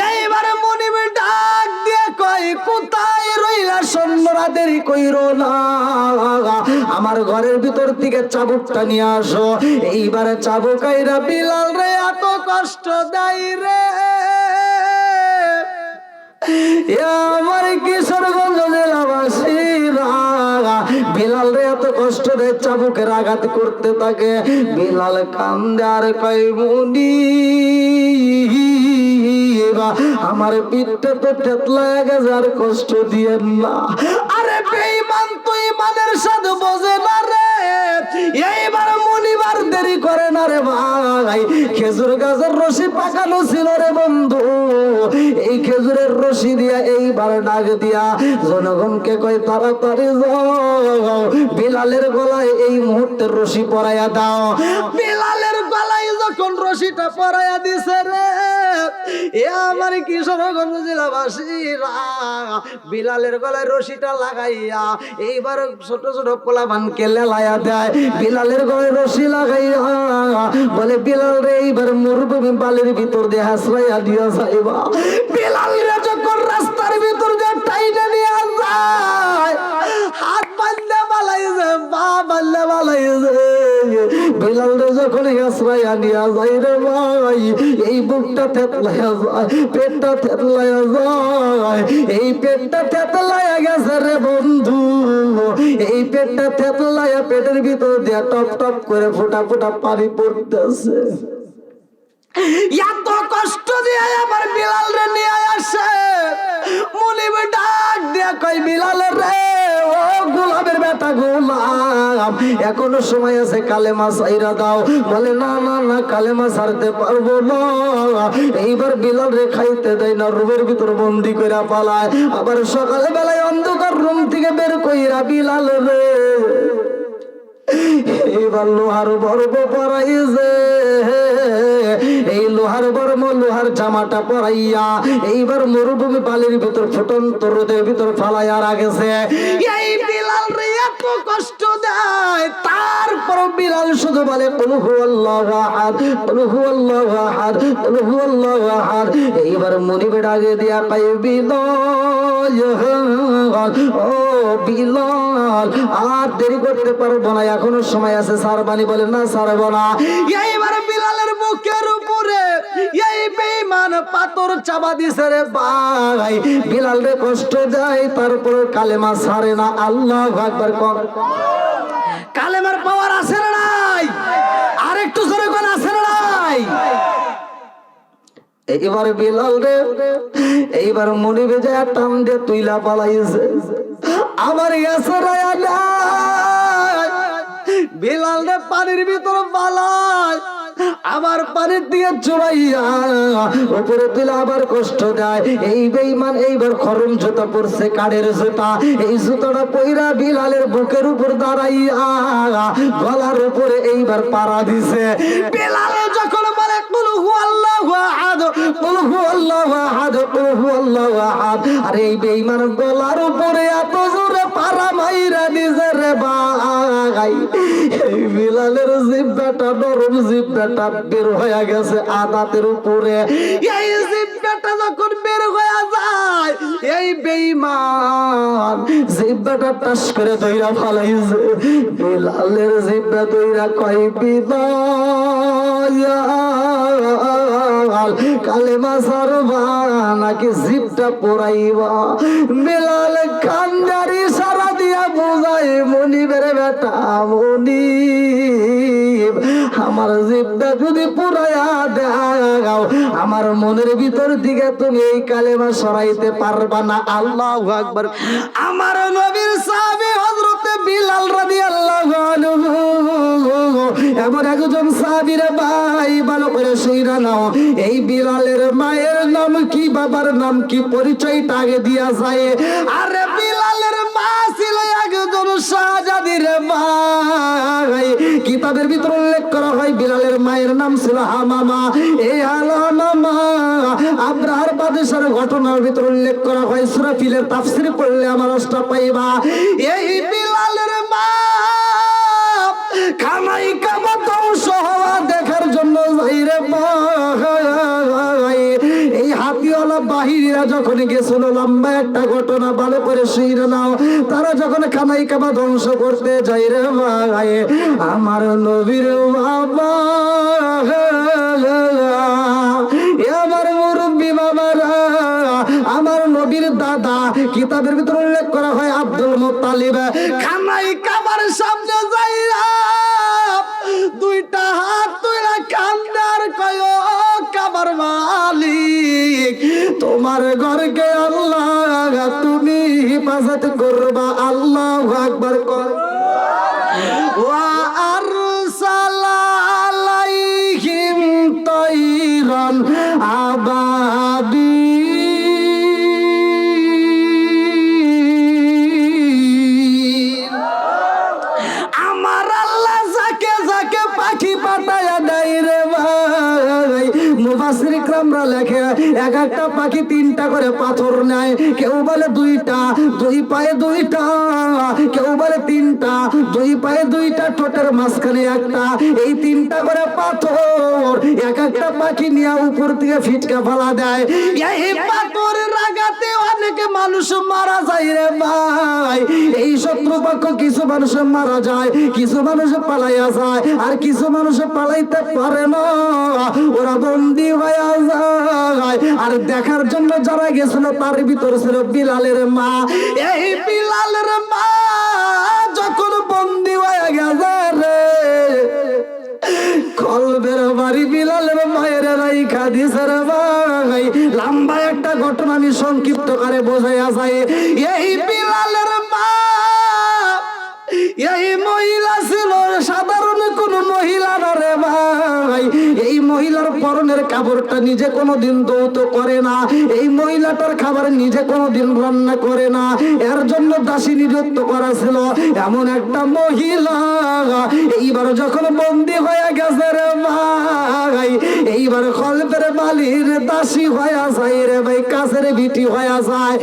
এইবারে মনিব ডাক দিয়ে কয় কোথায় রইলা সৈন্যরা, দেরি কইরো না, আমার ঘরের ভিতর থেকে চাবুকটা নিয়ে আসো। এইবারে চাবুক আইরা বিলাল রে এত কষ্ট দেয় রে, আমার কিশোরগঞ্জ জেলাবাসীরা বিলাল রে এত কষ্ট দেয়, চাবুকের আঘাত করতে থাকে। বিলাল কান্দে আর কয় মুনিব আমার পিঠটা তো ঠেতলায় গেছে, আর কষ্ট দিয়েন না। আরে বেঈমান তো ইমানের সাথে বোঝে না রে। এইবার মনিবার দেরি করে না রে ভাই, খেজুর গাছের রশি পাকানো ছিল রে বন্ধু, এই খেজুরের রশি দিয়া এইবার ডাক দিয়া জনগণকে কয় তাড়াতাড়ি যাও, বিলালের গলায় এই মুহূর্তে রশি পরাইয়া দাও। বিলালের গলায় যখন রশিটা পরাইয়া দিছে রে, এ আমার কিশোরগঞ্জ জেলাবাসীরা বিলালের গলায় রশিটা লাগাইয়া এইবার ছোট ছোট পোলাপানকে লেলাইয়া দেয়। বিলালের গলায় রশি লাগাইয়া বলে বিলাল রে এইবার মরুভূমি বালির ভিতর দিয়ে হাসরাইয়া দিয়া যাইবা। বিলাল রে যখন রাস্তার ভিতর দিয়ে টাইনে নিয়ে যায়, হাত বাঁধলে বালাইছে, পা বাঁধলে বালাইছে, বিলাল রে যখন হাসরাইয়া নিয়ে যায় রে ভাই, এই বুকটা থেতলাইয়া যায়, পেটটা থেতলাইয়া যায়, এই পেটটা থেতলাইয়া গেছে রে বন্ধু, এই পেটটা থেতলাইয়া পেটের ভিতর দিয়ে টপ টপ করে ফোঁটা ফোঁটা পানি পড়তেছে। এত কষ্ট দিয়ে আমার বিলাল রে নিয়ে আসে। মুনিব ডাক দিয়ে কই বিলাল রে ও গোলামের বেটা গোলাম, এখনো সময় আছে, কালেমা ছাইরা দাও। বলে না না না, কালেমা ছাড়তে পারবো না। এইবার বিলাল রে খাইতে দেয় না, রুমের ভিতর বন্দি কইরা পালায়। আবার সকালে বেলায় অন্ধকার রুম থেকে বের কইরা বিলাল রে এইবার লোহার বর্গ পরাইছে, এই লোহার বর্ম লোহার জামাটা পরাইয়া এইবার মরুভূমি বালির ভিতর ফুটন্ত রোদের ভিতর ফালাইয়া রাখেছে। এই বিলাল রে এত কষ্ট দেয়, তারপর বিলাল শুধু বলে কুল হুয়াল্লাহু আহাদ, কুল হুয়াল্লাহু আহাদ, কুল হুয়াল্লাহু আহাদ। এইবার মনিবের আগে দিয়া কয় বিলাল, ও বিলাল আর দেরি করতে পারবো না, এখনো সময় আছে, সারবানি বলে না সারবো না। এইবার বিলালের মুখের উপরে এই বেঈমান পাথর চাপা দিছে রে ভাই। বিলাল রে কষ্ট দেয়, তারপর কালেমা ছাড়ে না। আল্লাহু আকবার। কালেমার পাওয়ার আছে না নাই? আরেকটু জোরে কোন আছে না নাই? এইবার বিলাল রে এইবার মনিবে যায় টান দিয়ে তুইলা পালাইছে। আমার বিলাল রে পানির ভিতর পালায়, আবার পানির দিয়ে চুবাইয়া উপরে তুলে আবার কষ্ট দেয়। এই বেঈমান এইবার খরম জুতা পরছে, কাঠের জুতা। এই জুতাটা পইরা বিলালের বুকের উপর দাঁড়াইয়া গলার উপরে এইবার পাড়া দিছে। বিলাল যখন বলে কুল হুয়াল্লাহু আহাদ, কুল হুয়াল্লাহু আহাদ, কুল হুয়াল্লাহু আহাদ, আর এই বেঈমান গলার উপরে এত জোরে পাড়া মাইরা দিছে রে ভাই। এই বিলালের জিহ্বাটা নরম, জিহ্বাটা বের হয়ে গেছে আদাতের উপরে। এই জিহ্বাটা যখন বের হয়ে যায়, এই বেঈমান জিহ্বাটা টাস করে ধইরা ফালাইছে। বিলালের জিহ্বা ধইরা কয় বিলাল কালেমা ছাড়বা নাকি জিহ্বা পোড়াইবা? বিলাল কান্দারি সারা দিয়া বুঝাই মনিবের বেটা, মনিব আমার জিহ্বা যদি পুরাইয়া দাও, আমার মনের ভিতর দিকে তুমি এই কালেমা সরাইতে পারবা না। আল্লাহু আকবার। আমার নবীর সাহাবী হযরত বিলাল রাদিয়াল্লাহু আনহু এমন একজন সাহাবী রে ভাই, ভালো করে শুইরা নাও। এই বিলালের মায়ের নাম কি, বাবার নাম কি, পরিচয়টা আগে দিয়া যায়। আরে বিলালের মা ছিল একজন শাহজাদি রে ভাই। কিতাবের ভিতর উল্লেখ করা হয় বিলালের মায়ের নাম ছিল হামামা। এই হামামা আব্রাহার বাদশার ঘটনার ভিতর উল্লেখ করা হয়। সূরা ফিলের তাফসীর পড়লে আমার রাস্তা পাইবা। এই বিলালের মা খানাই কাবা ধ্বংস হওয়া দেখার জন্য যাইরে ভাই। এই হাতিওয়ালা বাহিনীরা যখন গেছিল, লম্বা একটা ঘটনা, ভালো করে শুইরে নাও। তারা যখন খানাই কাবা ধ্বংস করতে যাই রে ভাই, আমার নবীর বাবা, আমার মুরব্বী বাবারা, আমার নবীর দাদা, কিতাবের ভিতরে উল্লেখ করা হয় আব্দুল মুত্তালিব খানাই কাবার সামনে যাইয়া দুইটা হাত তুইলা কান্দার কয়, কাবার মালিক তোমার ঘরকে আল্লাহ তুমি হিফাজত করবা। আল্লাহু আকবার। কর ওয়া আরসালা আলাইহিম তাইরান আবাবি। আমার আল্লাহ যাকে যাকে পাখি পাঠায়া দেয় রে ভাই, মুফাসসির ইকরামরা লেখে এক একটা পাখি তিনটা করে পাথর নেয়। কেউ বলে দুইটা, দুই পায়ে দুইটা, কেউ বলে তিনটা, দুই পায়ে দুইটা, ঠোঁটের মাঝখানে একটা, এই তিনটা করে পাথর এক একটা পাখি নিয়ে উপর থেকে ফিটকা ফেলা দেয়। এই পাথরের আঘাতে অনেকে মানুষ মারা যায় রে ভাই। এই শত্রুপক্ষ কিছু মানুষ মারা যায়, কিছু মানুষ পালাইয়া যায়, আর কিছু মানুষ পালাইতে পারে না, ওরা বন্দী হয়ে যায়। আর দেখার জন্য যারা গেছিল তার ভিতর ছিল বিলালের মা। এই বিলালের মা যখন বন্দী হয়ে গেছে রে, কলবের বাড়ি বিলালের মায়ের রাইখা দিছে রে ভাই। লম্বা একটা ঘটনা আমি সংক্ষিপ্ত করে বোঝাইয়া যায়। এই বিলালের মা, এই মহিলা ছিল সাধারণ কোন মহিলা না রে ভাই। এই মহিলার পরনের কাপড়টা নিজে কোনোদিন ধৌত করে না, এই মহিলাটার খাবার নিজে কোনোদিন রান্না করে না, এর জন্য দাসী নিযুক্ত করা ছিল এমন একটা মহিলা এইবার যখন বন্দী হয়ে গেছে রে ভাই, এইবার কল্পের বালির দাসী হয়ে যায় রে ভাই, কাজের বিটি হয়ে যায়।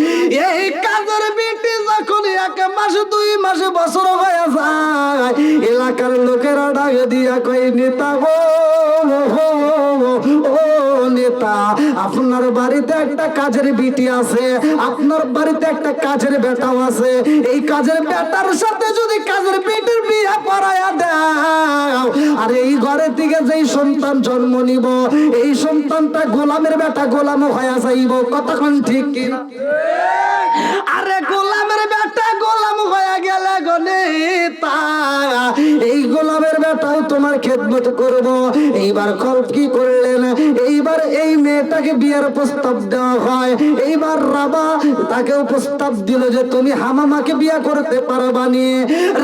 এই কাজের বিটি যখন 1 মাস 2 মাস বছর হয়ে যায়, এলাকার লোকেরা ডাক দিয়া কই নেতা গো, ও নেতা, আপনার বাড়িতে একটা কাজের বিটি আছে, আপনার বাড়িতে একটা কাজের বেটাও আছে, এই কাজের বেটার সাথে যদি কাজের বিটির বিয়ে পড়ায়া দাও, আর এই ঘরে থেকে যেই সন্তান জন্ম নিব, এই সন্তানটা গোলামের বেটা গোলাম হয়ে যাইব। কতক্ষণ ঠিক কি? আরে গোলামের বেটা গোলাম হয়ে গেলে গনে তা এই গোলামের বেটাও তোমার খেদমত করব। এইবার কল্প কি করলেন, এইবার এই মেয়েটাকে বিয়ের প্রস্তাব দেওয়া হয়। এইবার রাবা তাকেও প্রস্তাব দিল যে তুমি হামামাকে বিয়ে করতে পারবা নি।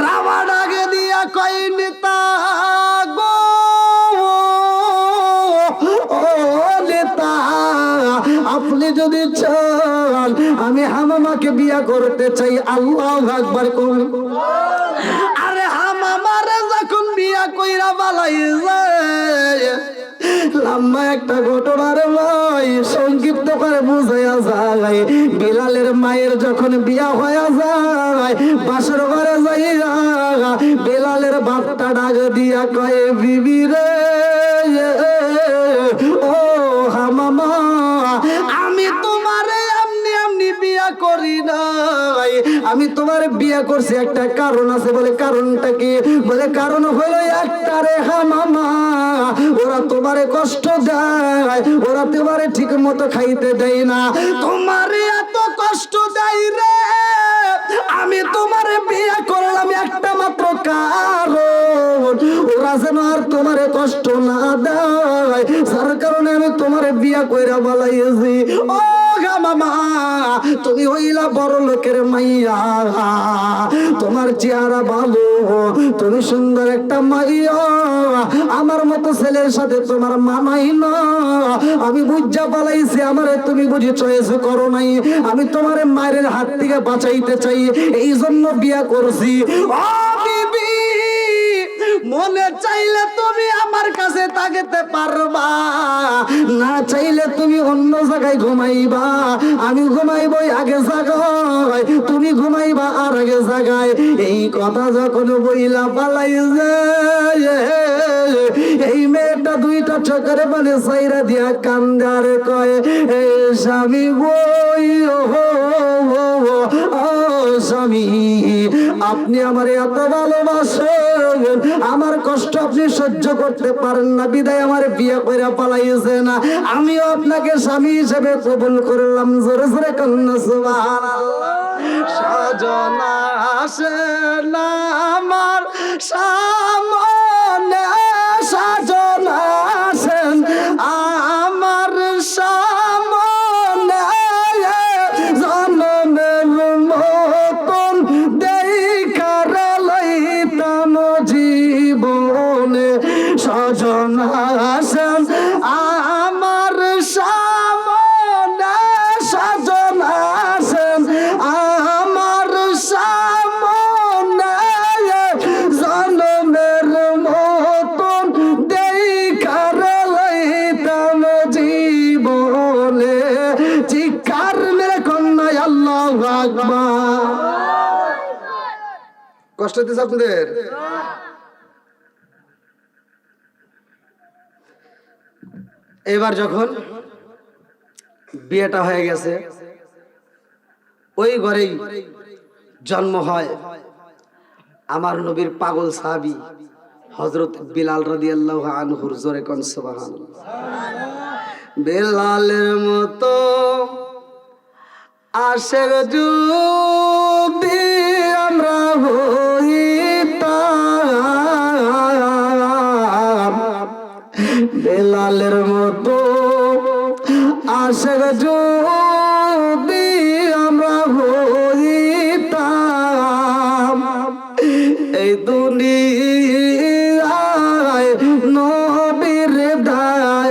রাবা ডাকে দিয়া কই নেতা গো, ও নেতা, আপনি যদি চান আমি হামামাকে বিয়ে করতে চাই। আল্লাহু আকবার করুন। আরে হামামারে যখন বিয়া কইরা বালাই যায়, লম্বা একটা ঘটনার ভাই সংক্ষিপ্ত করে বুঝাইয়া যায়। বিলালের মায়ের যখন বিয়া হয়ে যায়, বাসর ঘরে যাইয়া বিলালের বাপটা ডাক দিয়া কয়ে বিবি রে, ও হামামা, আমি তোমারে এমনি এমনি বিয়া করি নাই, আমি তোমার বিয়া করছি একটা কারণ আছে। বলে কারণটা কি? বলে কারণ হলো একটা রে হামামা, ওরা তোমারে কষ্ট দেয়, ওরা তোমারে ঠিক মতো খাইতে দেয় না, তোমারে এত কষ্ট দেয় রে, আমি তোমারে বিয়া করলাম একটা মাত্র কারণ ওরা যেন আর তোমারে কষ্ট না দেয়, যার কারণে আমি তোমারে বিয়া কইরা বালাইছি। ও মামা, তুমি হইলা বড় লোকের মাইয়া, তোমার চেহারা ভালো, তুমি সুন্দর একটা মাইয়া, আমার মতো ছেলের সাথে তোমার মানাই না, আমি বুঝা পালাইছি, আমারে তুমি বুঝি চয়েস করো নাই, আমি তোমার মায়ের হাত থেকে বাঁচাইতে চাই, এই জন্য বিয়া করছি। ও বিবি, মনে চাইলে তুমি আমার কাছে থাকতে পারবা, না চাইলে তুমি অন্য জায়গায় ঘুমাইবা, আমি ঘুমাইব আগে জায়গায়, তুমি ঘুমাইবা আর আগে জায়গায়। এই কথা যখন বইলা পালাই যায়, এই মেয়েটা 2টা চোখের মানে সাইরা দিয়া কান্দার কয়, স্বামী বই ও স্বামী, আপনি আমার এত ভালোবাসেন, আমার কষ্ট আপনি সহ্য করতে পারেন না, বিদায় আমার বিয়ে করে পালাইছে না, আমিও আপনাকে স্বামী হিসেবে কবুল করলাম। জোরে জোরে কন্যা সুবহানাল্লাহ। সাজনা আসে না আমার সামনে, সাজনা আসেন আমার সামনে, জনমের মতন দেখার লইতাম জীবনে, সাজনা আসেন আমার সামনে, সাজনা আসেন আমার সামনে, জনমের মতন দেখার লইতাম জীবনে। চিৎকার মেরে কন্যায় আল্লাহু আকবার। কষ্ট দিচ্ছে আপনাদের? এবার যখন বিয়েটা হয়ে গেছে, ওই ঘরেই জন্ম হয় আমার নবীর পাগল সাহাবী হযরত বিলাল রাদিয়াল্লাহু আনহুর। জোরে কোন সুবহানাল্লাহ। বিলালের মতো আশেক যদি আমরা হইতাম, বিলালের মতো আশেক যদি আমরা হইতাম, এই দুনিয়ায় নবীর দায়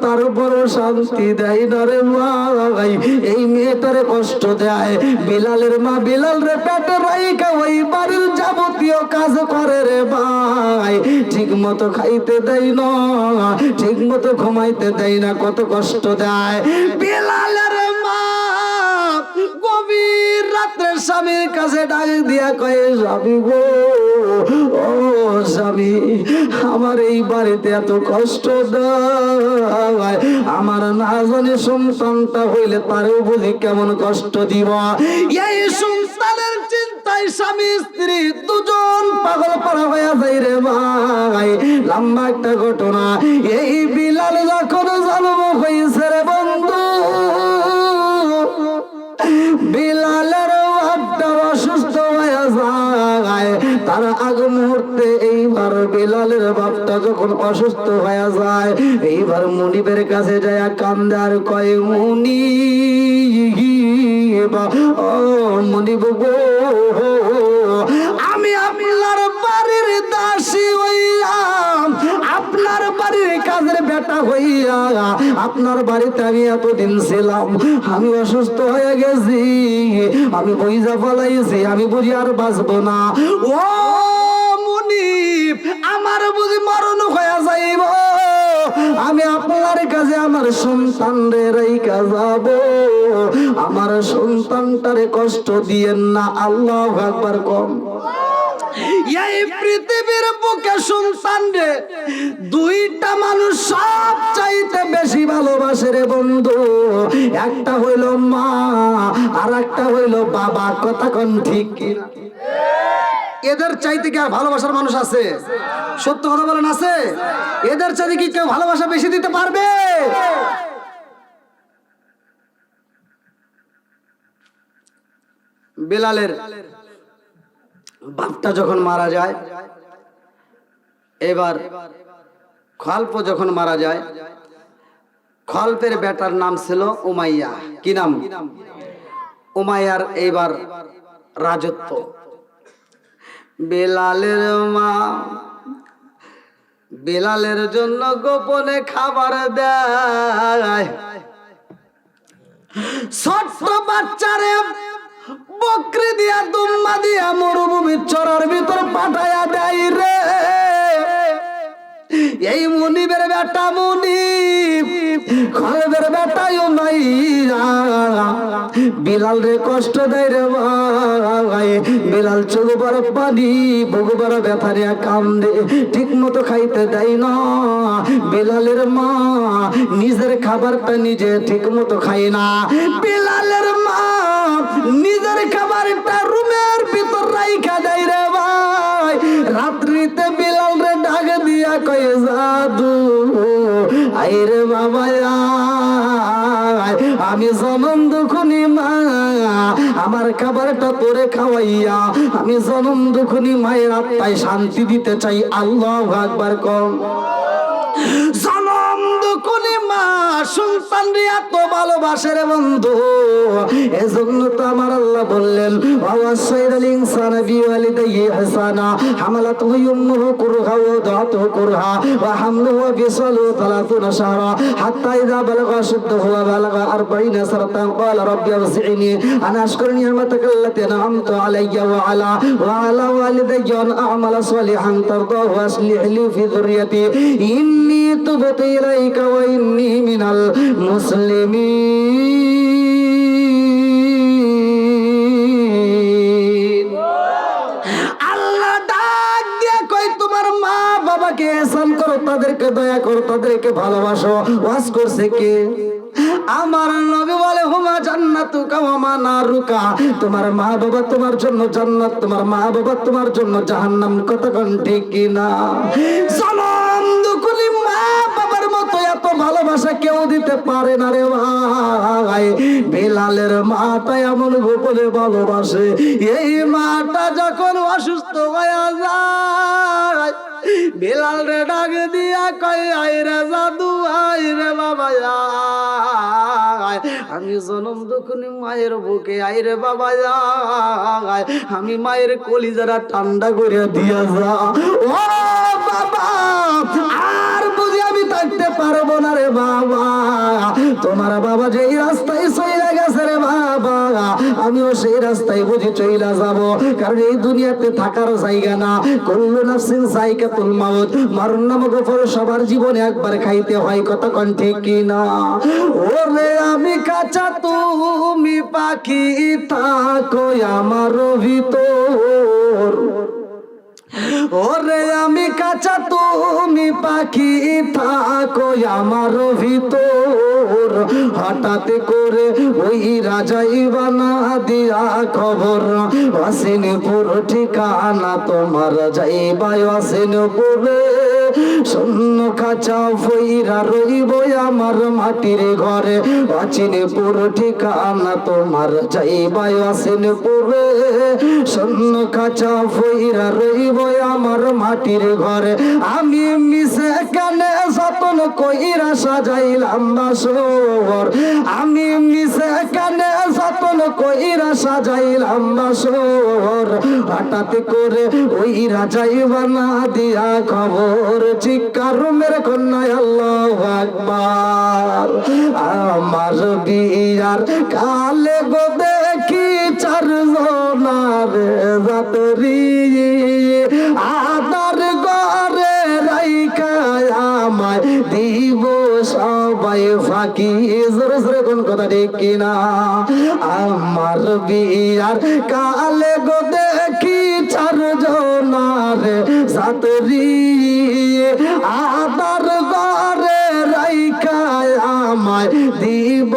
তারপরও শান্তি দেয় না রে ভাই। এই মেয়েটারে কষ্ট দেয়। বিলালের মা বিলাল রে পেটে রাইখা ওই বাড়ির যাবতীয় কাজ করে রে ভাই। ঠিক মতো খাইতে দেয় না, ঠিক মতো ঘুমাইতে দেয় না, কত কষ্ট দেয়। বিলালের মা গভীর রাত্রে স্বামীর কাছে ডাক দিয়া কয়ে, স্বামী গো, ও স্বামী, আমার এই বাড়িতে এত কষ্ট দেয়, আমার না জানি সন্তানটা হইলে তারেও বুঝি কেমন কষ্ট দিব। এই সন্তানের চিন্তায় স্বামী স্ত্রী দুজন পাগল পাড়া হয়ে যায় রে ভাই। লম্বা একটা ঘটনা। এই বিলাল যখন জন্ম হয়েছে রে বন্ধু, বিলালের বাপটা অসুস্থ হয়ে যায়। তার আগ মুহূর্তে এইবার বিলালের বাপটা যখন অসুস্থ হয়ে যায়, এইবার মুনিবের কাছে যায় কান্দে আর কয়, মুনিব, ও মুনিব গো, আমি আপনার বাড়ির দাসী হইয়া, আপনার বাড়ির কাজের বেটা হইয়া আপনার বাড়িতে আমি এতদিন ছিলাম, আমি অসুস্থ হয়ে গেছি, আমি বইজা ফলাইছি, আমি বুঝি আর বাঁচবো না। ও মুনিব, আমার বুঝি মরণ হয়ে যাইব, আমি আপনার কাছে আমার সন্তান রে রাইখা যাব, আমার সন্তানটারে কষ্ট দিয়েন না। আল্লাহু আকবার কম। এই পৃথিবীর বুকে সন্তান রে দুইটা মানুষ সব চাইতে বেশি ভালোবাসে রে বন্ধু। একটা হইল মা, আর একটা হইল বাবা। কথা কোন ঠিক কিনা? এদের চাইতে কি আর ভালোবাসার মানুষ আছে? সত্য কথা বলেন, আছে? এদের চাইতে কি কেউ ভালোবাসা বেশি দিতে পারবে? বিলালের বাপটা যখন মারা যায়, এবার খলপ যখন মারা যায়, খলপের বেটার নাম ছিল উমাইয়া। কি নাম? উমাইয়ার এইবার রাজত্ব। বিলালের মা বিলালের জন্য গোপনে খাবার দেয়। ছোট্ট বাচ্চারে বকরি দিয়া দুম্বা দিয়া মরুভূমির চরার ভিতর পাঠাইয়া দেয় রে। এই মুনিবের বেটা মুনিব, খলবের বেটা উমাইয়া বিলাল রে কষ্ট দেয় রে ভাই। বিলাল চোখ বড় পানি, বুক বড় ব্যথা নিয়ে কান্দে, ঠিক মতো খাইতে দেয় না। বিলালের মা নিজের খাবারটা নিজে ঠিক মতো খায় না। বিলালের মা নিজের খাবারটা রুমের ভিতর রাইখা দেয় রে ভাই। রাত্রিতে বিলাল রে ডাক দিয়া কয়ে, জাদু আইরে বাবা, আমি জনম দুখুনি মা, আমার খাবারটা তোরে খাওয়াইয়া আমি জনম দুখুনি মায়ের আত্মায় শান্তি দিতে চাই। আল্লাহু আকবার কম। জনম দুখুনি মা সন্তান রে এত ভালোবাসে রে বন্ধু। এজন্য তো আমার আল্লাহ বললেন, ওয়াসাইরাল ইনসানা বিওয়ালিদাইহি ইহসানা, হামালাতুহু উম্মুহু কুরহা ওয়া দাতুহু কুরহা ওয়া হামলুহু ওয়া ফিসালুহু 30 শাহরা হাত্তা ইযা বালাগা আশুদ্দাহু ওয়া বালাগা 40 সানাতান ক্বালা রাব্বি আওজি'নি আন আশকুরা নি'মাতাকা আল্লাতী আন'আমতা আলাইয়া ওয়া আলা ওয়ালিদাইয়া ওয়া আ'মালা সালিহান তারদাহু ওয়া আসলিহ লি ফি যুররিয়াতি ইন্নী তুবতু ইলাইকা ওয়া ইন্নী মিনাল মুসলিমিন। আল্লাহ ডাক দিয়ে কই, তোমার মা বাবাকে এহসান করো, তাদেরকে দয়া করো, তাদেরকে ভালোবাসো। ওয়াজ করছে কে? আমার নবী বলে, হুমা জান্নাতুকা ওয়া মা নারুকা, তোমার মা বাবা তোমার জন্য জান্নাত, তোমার মা বাবা তোমার জন্য জাহান্নাম। কথা কোন ঠিক কিনা? সালাম দুকুলি মা বাবার মতো এত ভালোবাসা কেউ দিতে পারে না রে ভাই। বিলালের মাটা এমন গোপনে ভালোবাসে, এই মাটা যখন অসুস্থ হয়ে যায়, বিলাল রে ডাক দিয়া কয়, আইরে জাদু আইরে বাবা, আমি জনম দুখুনি মায়ের বুকে, আইরে বাবা, আমি মায়ের কলিজারা ঠান্ডা করে দিয়া যা। ও বাবা, আর বুঝি আমি থাকতে পারবো না রে বাবা তোমার বাবা যেই রাস্তায় চলে গেছে রে বাবা আমিও সেই রাস্তায় বুঝি চইলা যাব, কারণ এই দুনিয়াতে থাকার জায়গা না। কুল্লু নাফসিন যায়কাতুল মাউত, মরণ নামক ফল সবার জীবনে একবার খাইতে হয়, কতক্ষণ ঠিক কি না? ওরে আমি কাঁচা তুমি পাখি থাকো আমার ভিতর, ওরে আমি কাঁচা তুমি পাখি থাকো আমার ভিতর, হঠাৎ করে ওই রাজাই বানা দিয়া খবর, ওয়াসিনপুর ঠিকানা তোমার যাইবা ওয়াসিনপুরে, শূন্য খাঁচা ফইরা রইব আমার মাটির ঘরে, ওয়াসিনপুর ঠিকানা তোমার যাইবা ওয়াসিনপুরে, শূন্য খাঁচা ফইরা রইব আমার মাটির ঘরে। আমি মিশে কানে যতন কইরা সাজাইলাম বাসর, আমি মিশে কানে যতন কইরা সাজাইলাম বাসর, হঠাৎ করে ওই রাজাই বানা দিয়া খবর, চিৎকার মেরে কন্যায় আল্লাহু আকবার। আমার বিয়ার কালে গো দেখি চারজনার যাত্রী, আদার ঘরে রাইখা আমায় দিব সবাই ফাঁকি, জোরে জোরে কোন কথা ঠিক কিনা? আমার বিয়ার কালে গো দেখি চারজনার যাত্রী, আদার ঘরে রাইখা আমায় দিব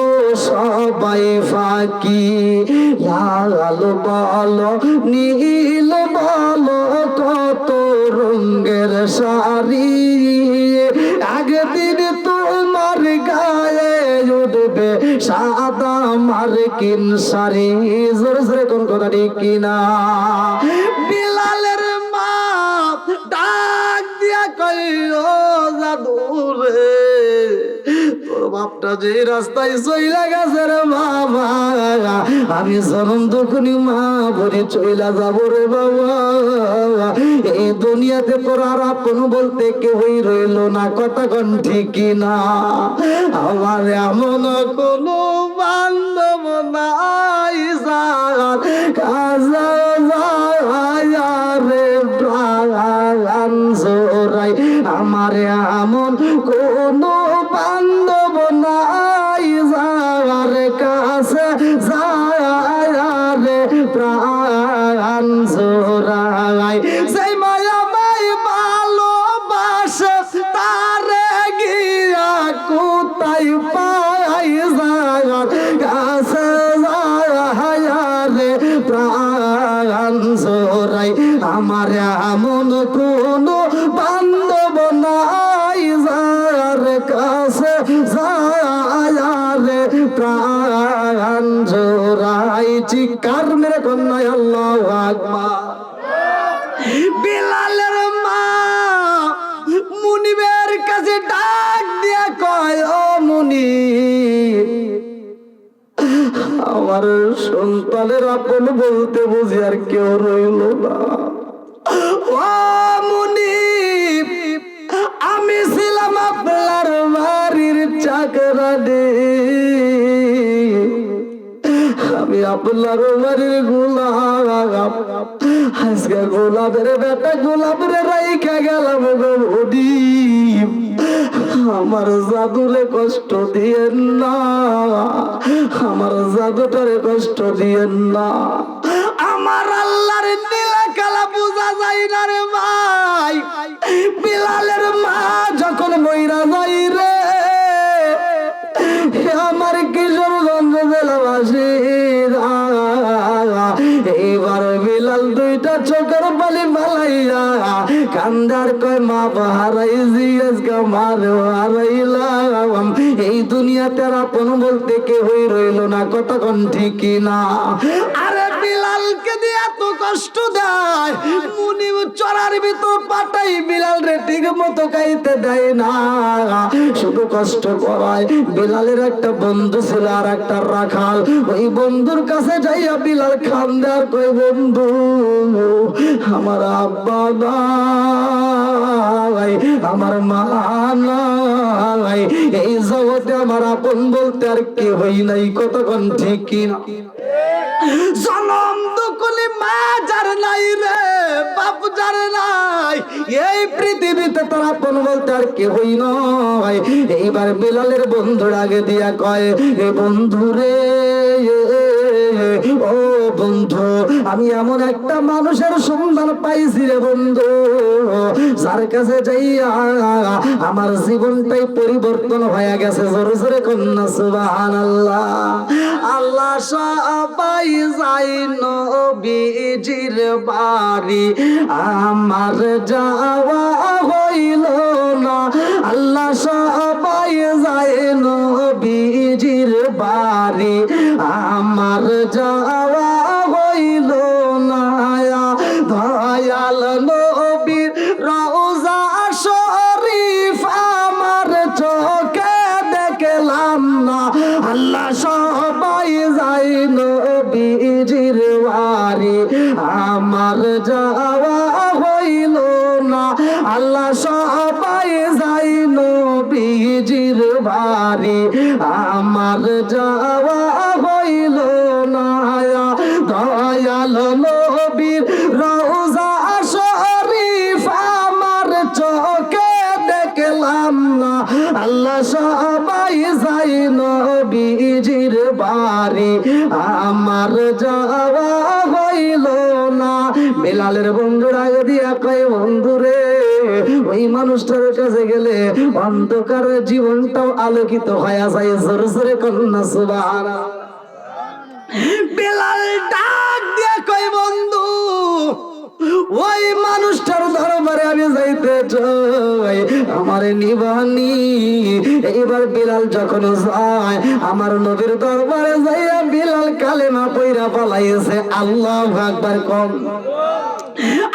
সবাই ফাঁকি, লাল বলো নীল বলো কত রঙের শাড়ি, একদিন তোমার গায়ে উঠবে সাদা মার্কিন শাড়ি, জোরে জোরে কোন কথা ঠিক কিনা? বিলালের মা ডাক দিয়া কইলো জাদুরে, তোর বাপটা যে রাস্তায় চইলা গেছে রে বাবা, আমি জনম দুখনি মা বলে চইলা যাব রে বাবা, এই দুনিয়াতে তোর আর আপন বলতে কেউই রইল না, কতক্ষণ ঠিক না? আমার এমন কোনো বান্ধব নাই যার কাজা রে প্রাণ জোড়াই, আমার এমন কোনো বান্ধব নাই যার কাছে যায় প্রাণ জোড়াই, সেই মায়া মাই ভালোবাসে তারে গিয়া কোথায় পাই যার কাছে যায় প্রাণ জোড়াই, আমার এমন কোনো বান্ধব নাই যার কাছে যায় প্রাণ জোড়াই, চিৎকার মেরে কন্যায় আল্লাহু আকবার। বিলালের মা মুনিবের কাছে ডাক দিয়া কয়, ও মুনি, আমার সন্তানের আপন বলতে বুঝি আর কেউ রইল না, ও মুনি, আমি ছিলাম আপনার বাড়ির চাকরানি, আমি আপনার বাড়ির গোলাপ, আজকে গোলাপের বেটা গোলাপের রাইখা গেলাম গো মুনি, আমার জাদুরে কষ্ট দিয়েন না, আমার জাদুটারে কষ্ট দিয়েন না, আমার আল্লাহর নীলা কালা বোঝা যায় না রে ভাই। বিলালের মা যখন মইরা যাই রে, আমার কিশোরগঞ্জ জেলাবাসী, এইবার বিলাল দুইটা চোখের বালি মালাইয়া কান্দার কয়, মা হারাই জিয়াজকা মারে হারাইলাম, এই দুনিয়াতে আর আপন বলতে কেউই রইল না, কতক্ষণ ঠিক না? আরে বিলালকে দিয়া তো কষ্ট দেয়, মুনি চড়ার ভিতর পাঠাই বিলাল রে ঠিক মতো খাইতে দেয় না, শুধু কষ্ট করায়। বিলালের একটা বন্ধু ছিল আর একটা রাখাল, ওই বন্ধুর কাছে যাইয়া বিলাল খান দেয়ার কই, বন্ধু আমার আব্বা নাই, আমার মা নাই, এই জগতে আমার আপন বলতে আর কেউই নাই। কতক্ষণ ঠিক কিনা? জনম দুকুলি মা যার নাই রে, বাপ যার নাই, এই পৃথিবীতে তার আপন বলতে আর কেউই নয়। এইবার বিলালের বন্ধুর আগে দিয়া কয়, এ বন্ধু রে, ও বন্ধু, আমি এমন একটা মানুষের সন্ধান পাইছি রে বন্ধু, যার কাছে যাইয়া আমার জীবনটাই পরিবর্তন হয়ে গেছে। জোরে জোরে কন্যা সুবহানাল্লাহ। আল্লাহ সবাই যাই নবীজির বাড়ি, আমার যাওয়া হইল না। আল্লাহ সবাই যাই নবীজির বাড়ি, আমার যাওয়া হইল না। দয়াল নবীর রওজা শরীফ আমার চোখে দেখলাম না। আল্লাহ সবাই যাই নবীজির বাড়ি, আমার যাওয়া হইল না। আল্লাহ সবাই যাই নবীজির বাড়ি, আমার যাওয়া হইল না। দয়াল নবীর রওজা শরীফ আমার চোখে দেখলাম না। আল্লাহ সবাই যাই নবীজির বাড়ি, আমার যাওয়া হইল না। বিলালের বন্ধুরা দিয়া কয়, বন্ধুরে, ওই মানুষটার কাছে গেলে অন্ধকার জীবনটাও আলোকিত হয়ে যায়। জোরে জোরে কন্যা সুবহানাল্লাহ। বিলাল ডাক দিয়া কয়, বন্ধু, ওই মানুষটার দরবারে আমি যাইতে চাই, আমার নিবানি। এইবার বিলাল যখন যায় আমার নবীর দরবারে যাইয়া বিলাল কালেমা পয়রা পালাইছে। আল্লাহু আকবার কম।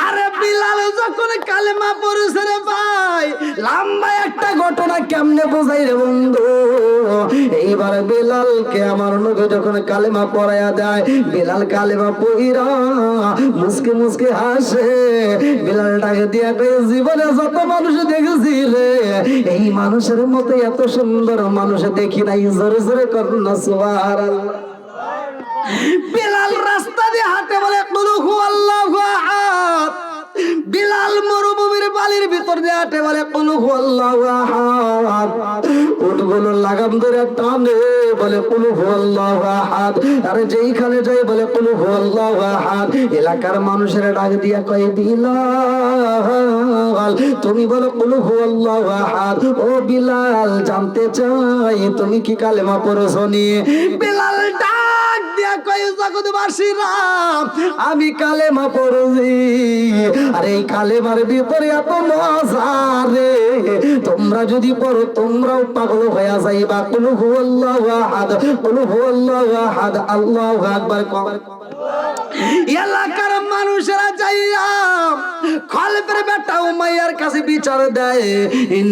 আরে বিলাল যখন কালেমা পড়েছে রে ভাই, লম্বা একটা ঘটনা কেমনে বোঝাই রে বন্ধু। এইবার বিলালকে আমার নবী যখন কালেমা পড়াইয়া দেয়, বিলাল কালেমা পড়া মুসকে মুসকে হাসে। বিলাল ডাকে দিয়া কয়, জীবনে যত মানুষ দেখেছি রে, এই মানুষের মতো এত সুন্দর মানুষ দেখি নাই। জোরে জোরে কন্যা সুবহানাল্লাহ। বিলাল রাস্তা দিয়ে হাঁটে, বলে কুল হুয়াল্লাহু আহাদ। বিলাল মরুভূমির বালির ভিতর দিয়ে হাঁটে, বলে কুল হুয়াল্লাহু আহাদ। উটগুলো লাগাম ধরে টানে, বলে কুল হুয়াল্লাহু আহাদ। আরে যেইখানে যায় বলে কুল হুয়াল্লাহু আহাদ। এলাকার মানুষের ডাক দিয়া কয়, বিলাল তুমি বলো কুল হুয়াল্লাহু আহাদ। ও বিলাল, জানতে চাই তুমি কি কালেমা পড়েছো নি? বিলাল ডাক দিয়া কয়, জগৎবাসীরা, আমি কালেমা পড়েছি। আর এই কালেমার ভিতরে এত মজা রে, তোমরা যদি পড়ো তোমরাও পাগল হয়ে যাইবা। কুল হুয়াল্লাহু আহাদ, কুল হুয়াল্লাহু আহাদ, আল্লাহু আকবার। এলাকার মানুষেরা যাইয়া খলফের বেটা উমাইয়ার কাছে বিচার দেয়,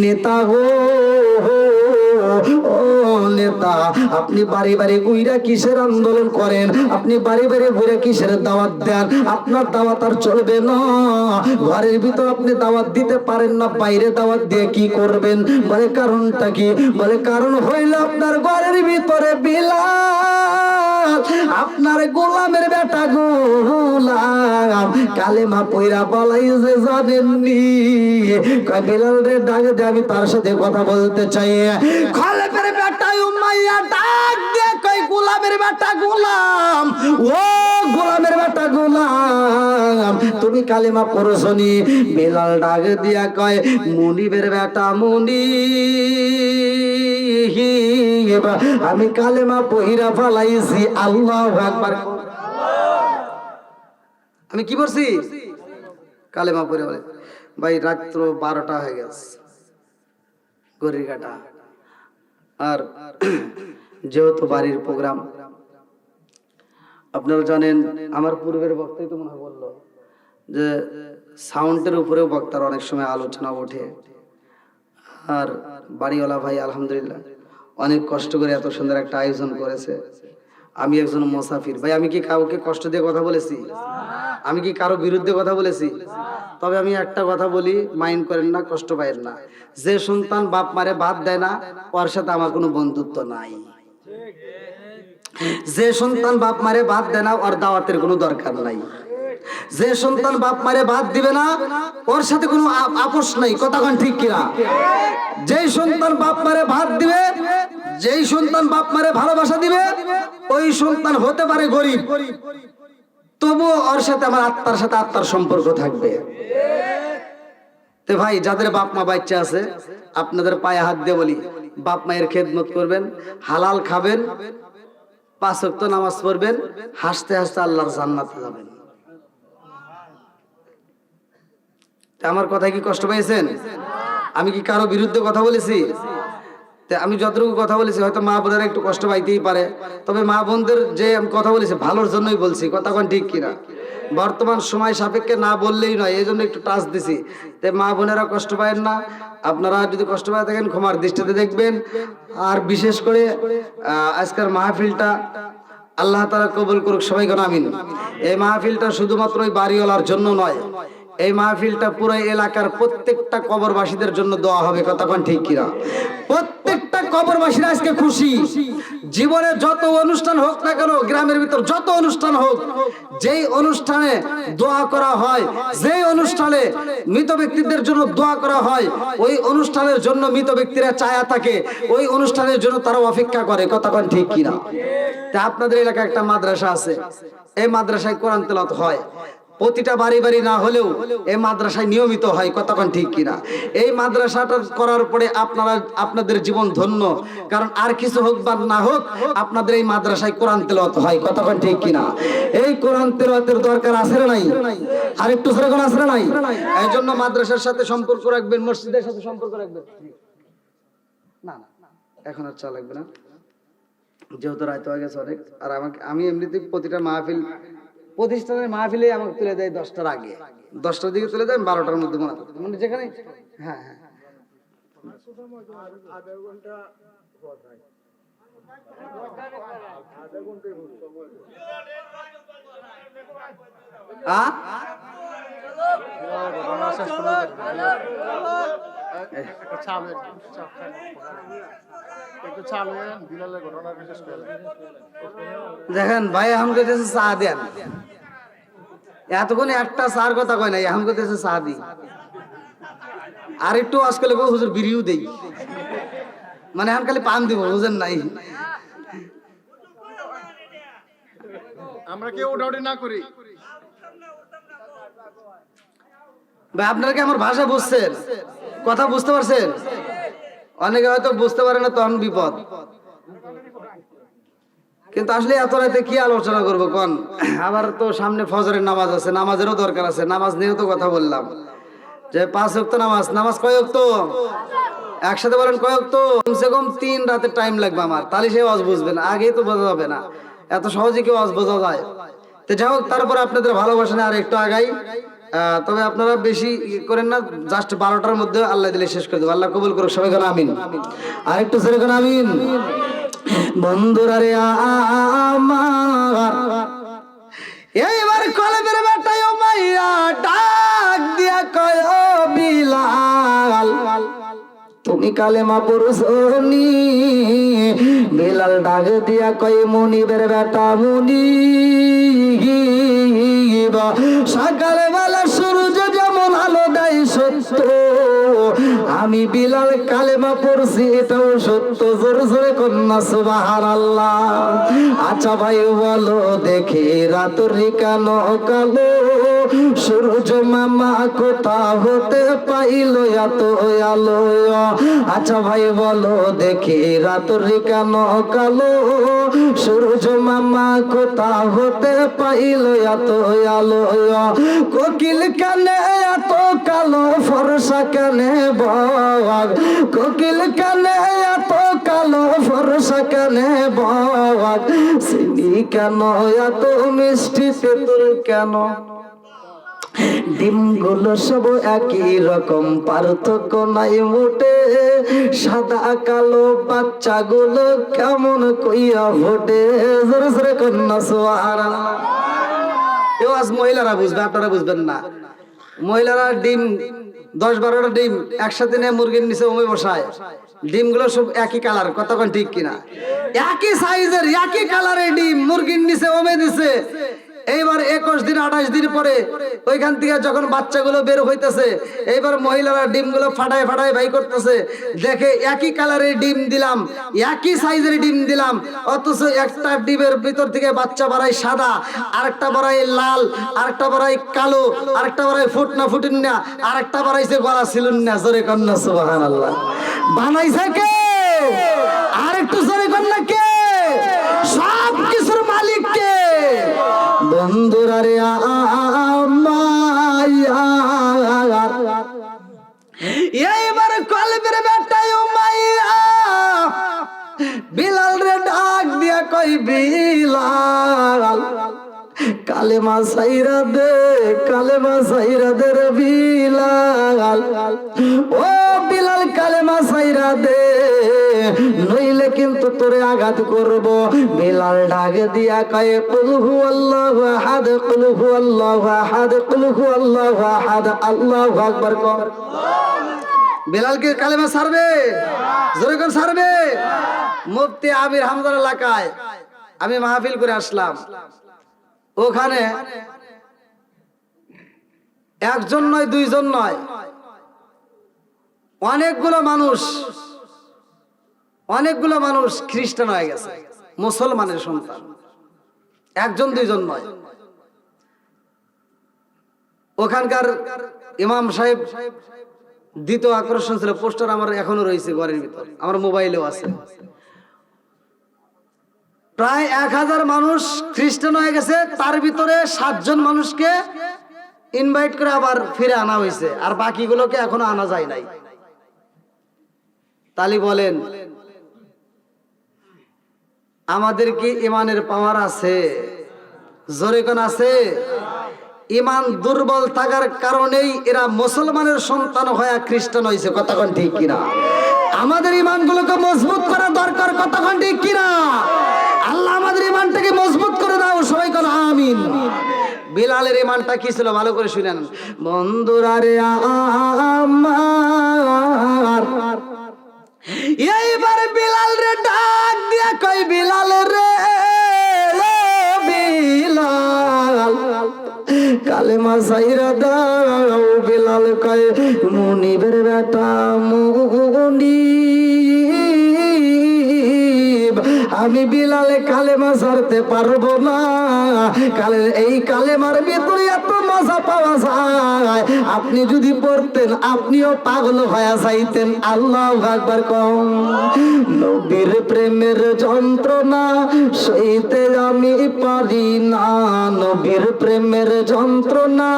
নেতা গো, ও নেতা, আপনি বাড়ি বাড়ি ঘুরে কিসের আন্দোলন করেন? আপনি বাড়ি বাড়ি ঘুরে কিসের দাওয়াত দেন? আপনার দাওয়াত আর চলবে না। ঘরের ভিতর আপনি দাওয়াত দিতে পারেন না, বাইরে দাওয়াত দিয়ে কি করবেন? বলে কারণটা কি? বলে কারণ হইল আপনার ঘরের ভিতরে বিলাল, আপনার গোলামের বেটা গোলাম কালেমা পয়রা পালাইছে, জানেননি? কয় বিলাল রে ডাক দে, আমি তার সাথে কথা বলতে চাই। খলফের বেটা উমাইয়া ডাক দিয়ে কয়, গোলামের বেটা গোলাম, ও গোলামের বেটা গোলাম, তুমি কালেমা পড়ছো নি? বিলাল ডাক দিয়া কয়, মুনিবের বেটা মুনিব, আমি কালেমা পয়রা পালাইছি। আল্লাহু আকবার। আমি কি বলছি? কালেমা পড়ে। বলে ভাই, রাত্র 12টা হয়ে গেছে, ঘড়ির কাঁটা। আর যেহেতু বাড়ির প্রোগ্রাম, আপনারা জানেন আমার পূর্বের বক্তাই তো মনে হয় বললো যে সাউন্ডের উপরেও বক্তার অনেক সময় আলোচনা ওঠে। আর বাড়িওয়ালা ভাই আলহামদুলিল্লাহ অনেক কষ্ট করে এত সুন্দর একটা আয়োজন করেছে। আমি একজন মুসাফির ভাই, আমি কি কাউকে কষ্ট দিয়ে কথা বলেছি? আমি কি কারো বিরুদ্ধে কথা বলেছি? তবে আমি একটা কথা বলি, মাইন্ড করেন না, কষ্ট পাইেন না। যে সন্তান বাপ মারে ভাত দেয় না, ওর সাথে আমার কোনো বন্ধুত্ব নাই। যে সন্তান বাপ মারে ভাত দেয় না, ওর দাওয়াতের কোনো দরকার নাই। যে সন্তান বাপ মারে ভাত দিবে না, ওর সাথে কোনো আপোষ নাই। কথা কোন ঠিক কিনা? যেই সন্তান বাপ মারে ভাত দিবে, যেই সন্তান বাপ মারে ভালোবাসা দিবে, ওই সন্তান হতে পারে গরিব, তবুও ওর সাথে আমার আত্মার সাথে আত্মার সম্পর্ক থাকবে। তো ভাই, যাদের বাপ মা বাচ্চা আছে, আপনাদের পায়ে হাত দিয়ে বলি, বাপ মায়ের খেদমত করবেন, হালাল খাবেন, 5 ওয়াক্ত নামাজ পড়বেন, হাসতে হাসতে আল্লাহর জান্নাতে যাবেন। আমার কথায় কি কষ্ট পেয়েছেন? আমি কি কারো বিরুদ্ধে কথা বলেছি? আমি যতটুকু কথা বলেছি হয়তো মা বোনেরা একটু কষ্ট পাইতেই পারে, তবে মা বোনদের যে আমি কথা বলেছি ভালোর জন্যই বলছি। কথা কোন ঠিক কিনা? বর্তমান সময় সাপেক্ষে না বললেই নয়, এই জন্য একটু টাচ দিছি। তাই মা বোনেরা কষ্ট পায়েন না। আপনারা যদি কষ্ট পায় থাকেন ক্ষমার দৃষ্টিতে দেখবেন। আর বিশেষ করে আজকের মাহফিলটা আল্লাহ তাআলা কবুল করুক, সবাই কোন আমিন। এই মাহফিলটা শুধুমাত্র ওই বাড়িওয়ালার জন্য নয়, এই মাহফিলটা পুরো এলাকার প্রত্যেকটা কবরবাসীদের জন্য দোয়া হবে। কথা কোন ঠিক কিনা? প্রত্যেকটা কবরবাসীরা আজকে খুশি। জীবনে যত অনুষ্ঠান হোক না কেন, গ্রামের ভিতর যত অনুষ্ঠান হোক, যেই অনুষ্ঠানে দোয়া করা হয়, যেই অনুষ্ঠানে মৃত ব্যক্তিদের জন্য দোয়া করা হয়, ওই অনুষ্ঠানের জন্য মৃত ব্যক্তিরা চায়া থাকে, ওই অনুষ্ঠানের জন্য তারা অপেক্ষা করে। কথা কোন ঠিক কিনা? তা আপনাদের এলাকায় একটা মাদ্রাসা আছে, এই মাদ্রাসায় কোরআন তেলাওয়াত হয়। প্রতিটা বাড়ি বাড়ি না হলেও এই মাদ্রাসায় নিয়মিত হয়। কতক্ষণ ঠিক কিনা? এই মাদ্রাসাটা করার পরে আপনাদের জীবন ধন্য, কারণ আর কিছু হোক বা না হোক, আপনাদের এই মাদ্রাসায় কোরআন তেলাওয়াত হয়। কতক্ষণ ঠিক কিনা? এই কোরআন তেলাওয়াতের দরকার আছে না নাই? আর একটু সরে কোন আছে না নাই? এই জন্য মাদ্রাসার সাথে সম্পর্ক রাখবেন, মসজিদের সাথে সম্পর্ক রাখবেন। না না, এখন আর চা লাগবে না, যেহেতু রাত হয়ে গেছে অনেক। আর আমি এমনিতে প্রতিটা মাহফিল, প্রতিষ্ঠানের মাহফিলে আমাকে তুলে দেয় 10টার আগে, 10টার দিকে তুলে দেয়, 12টার মধ্যে মানে যেখানে। হ্যাঁ হ্যাঁ, দেখেন ভাই, এখন কইতেছে চা দেন। এতক্ষণ একটা চার কথা কয় নাই, এখন কইতেছে চা দি। আর একটু আজকাল হুজুর বিড়িও দেই, মানে এখন খালি পান দিব, বুঝেন নাই? আমরা কেউ ডাউটি না করি ভাই। আপনারা কি আমার ভাষা বুঝছেন? কথা বুঝতে পারছেন? অনেকে হয়তো বুঝতে পারে না, তখন বিপদ। কিন্তু আসলে এত রাতে কি আলোচনা করবো কোন? আবার তো সামনে ফজরের নামাজ আছে, নামাজেরও দরকার আছে। নামাজ নিয়েও তো কথা বললাম যে 5 ওয়াক্ত নামাজ। নামাজ কয় ওয়াক্ত? একসাথে বলেন কয় ওয়াক্ত? কমসে কম 3 রাতের টাইম লাগবে আমার, তাহলে সে ওয়াজ বুঝবে না। আগেই তো বোঝা যাবে না, এত সহজে কি ওয়াজ বোঝা যায়? তো যাই হোক, তারপরে আপনাদের ভালোবাসা আর একটু আগাই। তবে আপনারা বেশি করেন না, জাস্ট 12টার মধ্যে আল্লাহ দিলে শেষ করে দেবো। আল্লাহ কবুল করুক, সবাই কোন আমিন। আর একটু ছেড়ে কোন আমিন। বন্ধুরা রে আমার, এইবার কলেজের বেটায় মাইয়া ডাক দিয়া কয়, ও বিলাল, তুমি কালেমা পড়ছনি? বিলাল ডাক দিয়া কয়, মুনিবের বেটা মুনিব, সকালবেলা সূর্য যেমন আলো দেয় সত্য, আমি বিলাল কালেমা পড়ছি এটাও সত্য। জোরে জোরে কন্যা সুবহানাল্লাহ। আচ্ছা ভাই বলো দেখি, রাতের কেন কালো? সূর্য মামা কোথা হতে পাইল এত আলো? আচ্ছা ভাই বলো দেখি, রাতের কেন কালো? সূর্য মামা কোথা হতে পাইল এত আলো? কোকিল কানে এত কালো, ফর্সা কানে বাঘ, কোকিল কানে এত কালো, কালো ফর্সা কানে বক, চিনি কেন এত মিষ্টি তেঁতুল কেন? ডিমগুলো সব একই রকম, পার্থক্য নাই মোটে, সাদা কালো বাচ্চাগুলো কেমন কইয়া ফোটে। জোরে জোরে কন্যা সুবহানাল্লাহ। এও আজ মহিলারা বুঝবে, আপনারা বুঝবেন না। মহিলারা ডিম 10-12টা ডিম একসাথে নিয়ে মুরগির নিচে ওমে বসায়, ডিমগুলো সব একই কালার, কতক্ষণ ঠিক কিনা? একই সাইজের একই কালারের ডিম মুরগির নিচে ওমে দিছে। এইবার 21 দিন 28 দিন পরে ওইখান থেকে যখন বাচ্চাগুলো বের হইতেছে, এইবার মহিলারা ডিমগুলো ফাটায় ফাটায় বাই করতেছে, দেখে একই কালারের ডিম দিলাম, একই সাইজের ডিম দিলাম, অথচ একটা ডিমের ভিতর থেকে বাচ্চা বাড়ায় সাদা, আরেকটা বাড়ায় লাল, আরেকটা বাড়ায় কালো, আরেকটা বাড়ায় ফুটনা ফুটিনা, আরেকটা বাড়াইছে গলা সিলুন্না। জোরে কন্যা সুবহানাল্লাহ। বানাইছে কে? আরেকটু জোরে কন্যা কে? সব কিছুর মালিক কে? বন্ধুরা রে এইবার কলবের বেটায় মাইয়া বিলাল রে ডাক দিয়া কই, বিলাল কালেমা সাইরা দে, কালেমা সাইরা দে রে বিলাল, ও বিলাল কালেমা সাইরা দে, নইলে কিন্তু তোরে আঘাত করব। বিলাল ডাক দিয়া কয়, কুল হুয়াল্লাহু আহাদ, কুল হুয়াল্লাহু আহাদ, কুল হুয়াল্লাহু আহাদ, আল্লাহু আকবার কর। বিলাল কি কালেমা ছাড়বে? জোরে করে ছাড়বে? মুফতি আমির হামজার এলাকায় আমি মাহফিল করে আসলাম। ওখানে একজন নয়, দুইজন নয়, অনেকগুলো মানুষ খ্রিস্টান হয়ে গেছে, মুসলমানের সন্তান। একজন দুইজন নয়। ওখানকার ইমাম সাহেব দ্বিতীয় আকর্ষণ ছিল, পোস্টার আমার এখনো রয়েছে ঘরের ভিতর, আমার মোবাইলেও আছে। প্রায় 1000 মানুষ খ্রিস্টান হয়ে গেছে, তার ভিতরে 7 জন মানুষকে ইনভাইট করে আবার ফিরে আনা হয়েছে, আর বাকিগুলোকে এখনো আনা যায় নাই। তালি বলেন, আমাদের কি ইমানের পাওয়ার আছে? জোরে কোন আছে? ইমান দুর্বল থাকার কারণেই এরা মুসলমানের সন্তান হয়ে খ্রিস্টান হয়েছে, কতক্ষণ ঠিক কিনা? আমাদের ইমানগুলোকে মজবুত করা দরকার, কতক্ষণ ঠিক কিনা? আল্লাহ আমাদের ইমানটাকে মজবুত করে দাও, সবাই কোন আমিন। বিলালের ইমানটা কি ছিল ভালো করে শুনেন। বন্ধুরা রে আমার, এইবার বিলাল রে ডাক দিয়া কই, বিলাল রে বিলাল কালেমা সাইরা দাও। বিলাল কয়, মুনিবের বেটা মুনিব, আমি বিলালে কালেমা ছাড়তে পারবো না। এই কালেমার ভিতরে এত মজা পাওয়া যায়, আপনি যদি পড়তেন আপনিও পাগল হয়ে যাইতেন। আল্লাহু আকবার কম। নবীর প্রেমের যন্ত্রণা সইতে আমি পারি না, নবীর প্রেমের যন্ত্রণা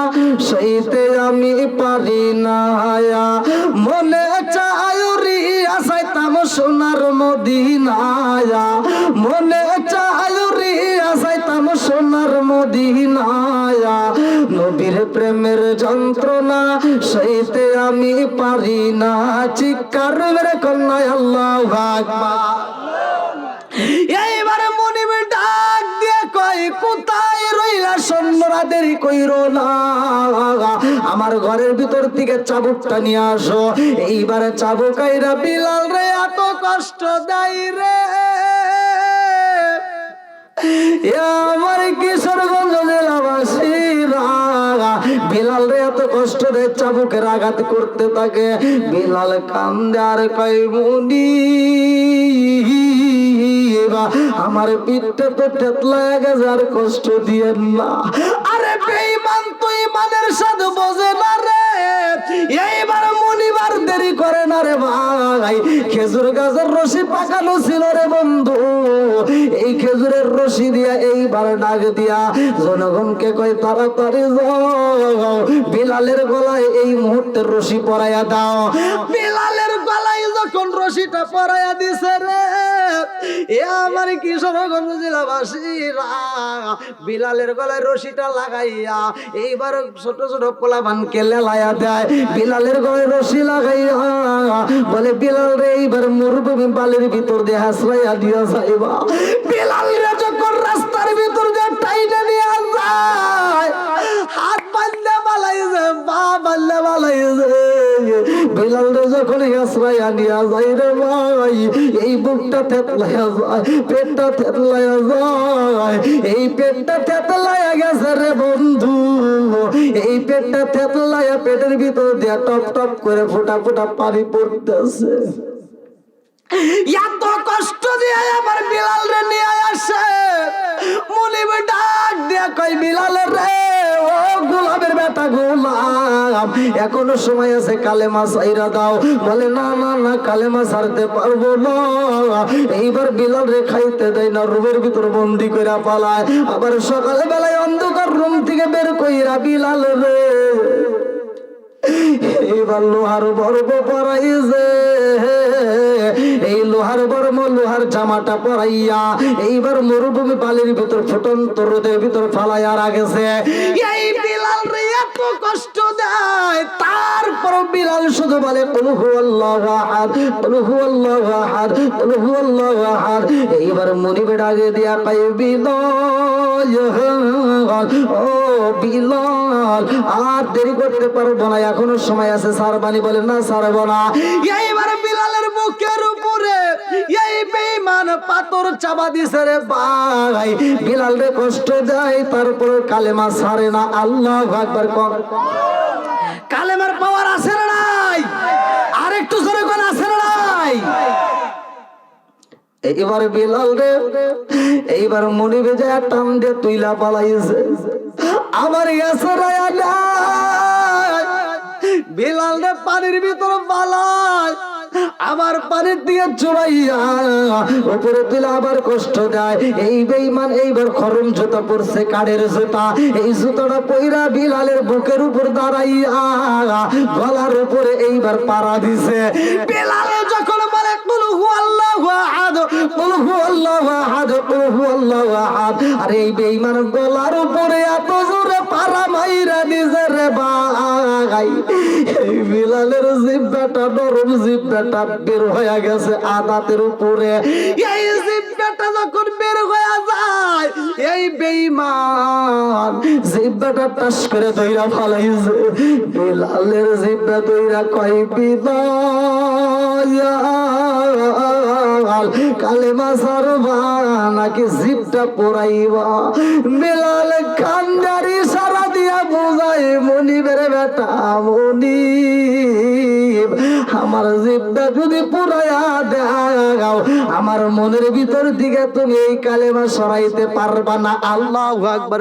সইতে আমি পারি না। মনে চায় রিয়া যাইতাম সোনার মদিনায়, মনে চায় রিয়া যাইতাম সোনার মদিনায়, নবীর প্রেমের যন্ত্রণা সইতে আমি পারি না। চিৎকার মেরে কন্যায় আল্লাহু আকবার। এইবারে মুনিব ডাক দিয়ে কই, কোথায় রইলা সন্ধ্যা? দেরি কইরো না, আমার ঘরের ভিতর থেকে চাবুকটা নিয়ে আসো। এইবারে চাবুকাইরা বিলাল রে এত কষ্ট দেয় রে, আমার কিশোরগঞ্জ জেলাবাসীরা বিলাল রে এত কষ্ট দেয়, চাবুকের আঘাত করতে থাকে। বিলাল কান্দে আর কই, মুনিব আমার পিঠটা তো ঠেতলা গেছে, আর কষ্ট দিয়েন না। আরে বেঈমান তো ইমানের সাথে বোঝে না রে। এইবার মুনিবার দেরি করে না রে ভাই, খেজুর গাছের রশি পাকানো ছিল রে বন্ধু, এই খেজুরের রশি দিয়া এইবার ডাক দিয়া জনগণকে কয়, তাড়াতাড়ি যাও, বিলালের গলায় এই মুহূর্তে রশি পরাইয়া দাও। বিলালের গলায় যখন রশিটা পরাইয়া দিছে রে, এ আমার কিশোরগঞ্জ জেলাবাসীরা, বিলালের গলায় রশিটা লাগাইয়া এইবার ছোট ছোট পোলাপানকে লেলাইয়া দেয়। বিলালের গলায় রশি লাগাইয়া বলে, বিলাল রে এইবার মরুভূমি বালির ভিতর দিয়ে হাসরাইয়া দিয়া যাইবা। বিলাল রে যখন রাস্তার ভিতর দিয়ে টাইনা নিয়ে যায়, হাত বান্ধা বালাইছে, পা বান্ধা বালাইছে, বিলাল রে যখন হাসরাইয়া নিয়ে যায় রে ভাই, এই বুকটা থেতলাইয়া যায়, পেটটা থেতলাইয়া যায়, এই পেটটা থেতলাইয়া গেছে রে বন্ধু, এই পেটটা থেতলাইয়া পেটের ভিতর দিয়ে টপ টপ করে ফোঁটা ফোঁটা পানি পড়তেছে। এত কষ্ট দিয়ে আমার বিলাল রে নিয়ে আসে। মুনিব ডাক দিয়ে কই, বিলাল রে ও গোলামের বেটা গোলাম, এখনো সময় আছে, কালেমা ছাইরা দাও। বলে না না না, কালেমা ছাড়তে পারবো না। এইবার বিলাল রে খাইতে দেয় না, রুমের ভিতর বন্দি কইরা পালায়। আবার সকালে বেলায় অন্ধকার রুম থেকে বের কইরা বিলাল রে এইবার লোহার বর্ম পরাইছে, এই লোহার বর্ম লোহার জামাটা পরাইয়া এইবার মরুভূমি বালির ভিতর ফুটন্ত রোদের ভিতর ফালাইয়া রাখেছে। এই বিলাল রে এত কষ্ট দেয়, তারপর বিলাল শুধু বলে কুল হুয়াল্লাহু আহাদ, কুল হুয়াল্লাহু আহাদ, কুল হুয়াল্লাহু আহাদ। এইবার মুনিবে ডাকে দিয়া কয়, বিলাল ও বিলাল, আর দেরি করতে পারবো না, এখনো সময় আছে, সারবানি। বলে না সারবো না। এইবার বিলালের মুখের উপরে এই বেঈমান পাথর চাপা দিছে রে ভাই। বিলাল রে কষ্ট দেয়, তারপর কালেমা ছাড়ে না। আল্লাহু আকবার। কালেমার পাওয়ার আছে না নাই? আর একটু জোরে কোন আছে না নাই? এইবার বিলাল রে এইবার মুনিবে যায় টান দিয়ে তুইলা পালাইছে। আমার ইয়াসরায়া নাই, বিলাল রে পানির ভিতর পালায়, আবার পানির দিয়ে চড়াইয়া উপরে তুলে আবার কষ্ট দেয়। এই বেঈমান এইবার খরম জুতা পরছে, কাঠের জুতা। এই জুতাটা পইরা বিলালের বুকের উপর দাঁড়াইয়া গলার উপরে এইবার পাড়া দিছে। বিলাল যখন বলে কুল হুয়াল্লাহু আহাদ, কুল হুয়াল্লাহু আহাদ, কুল হুয়াল্লাহু আহাদ, আর এই বেঈমান গলার উপরে এত জোরে পাড়া মাইরা দিছে রে ভাই, এই বিলালের জিহ্বাটা নরম, জিহ্বাটা বের হয়ে গেছে আদাতের উপরে। এই জিহ্বাটা যখন বের হয়ে যায়, এই বেঈমান জিহ্বাটা টাস করে ধইরা ফালাইছে। বিলালের জিহ্বা ধইরা কয়, বিলাল কালেমা ছাড়বা নাকি জিহ্বা পোড়াইবা? বিলাল কান্দারি সারা দিয়া বুঝাই, মুনিবের বেটা মুনিব, আমার জিহ্বা যদি পুরাইয়া দাও, আমার মনের ভিতর দিকে তুমি এই কালেমা সরাইতে পারবা না। আল্লাহু আকবার।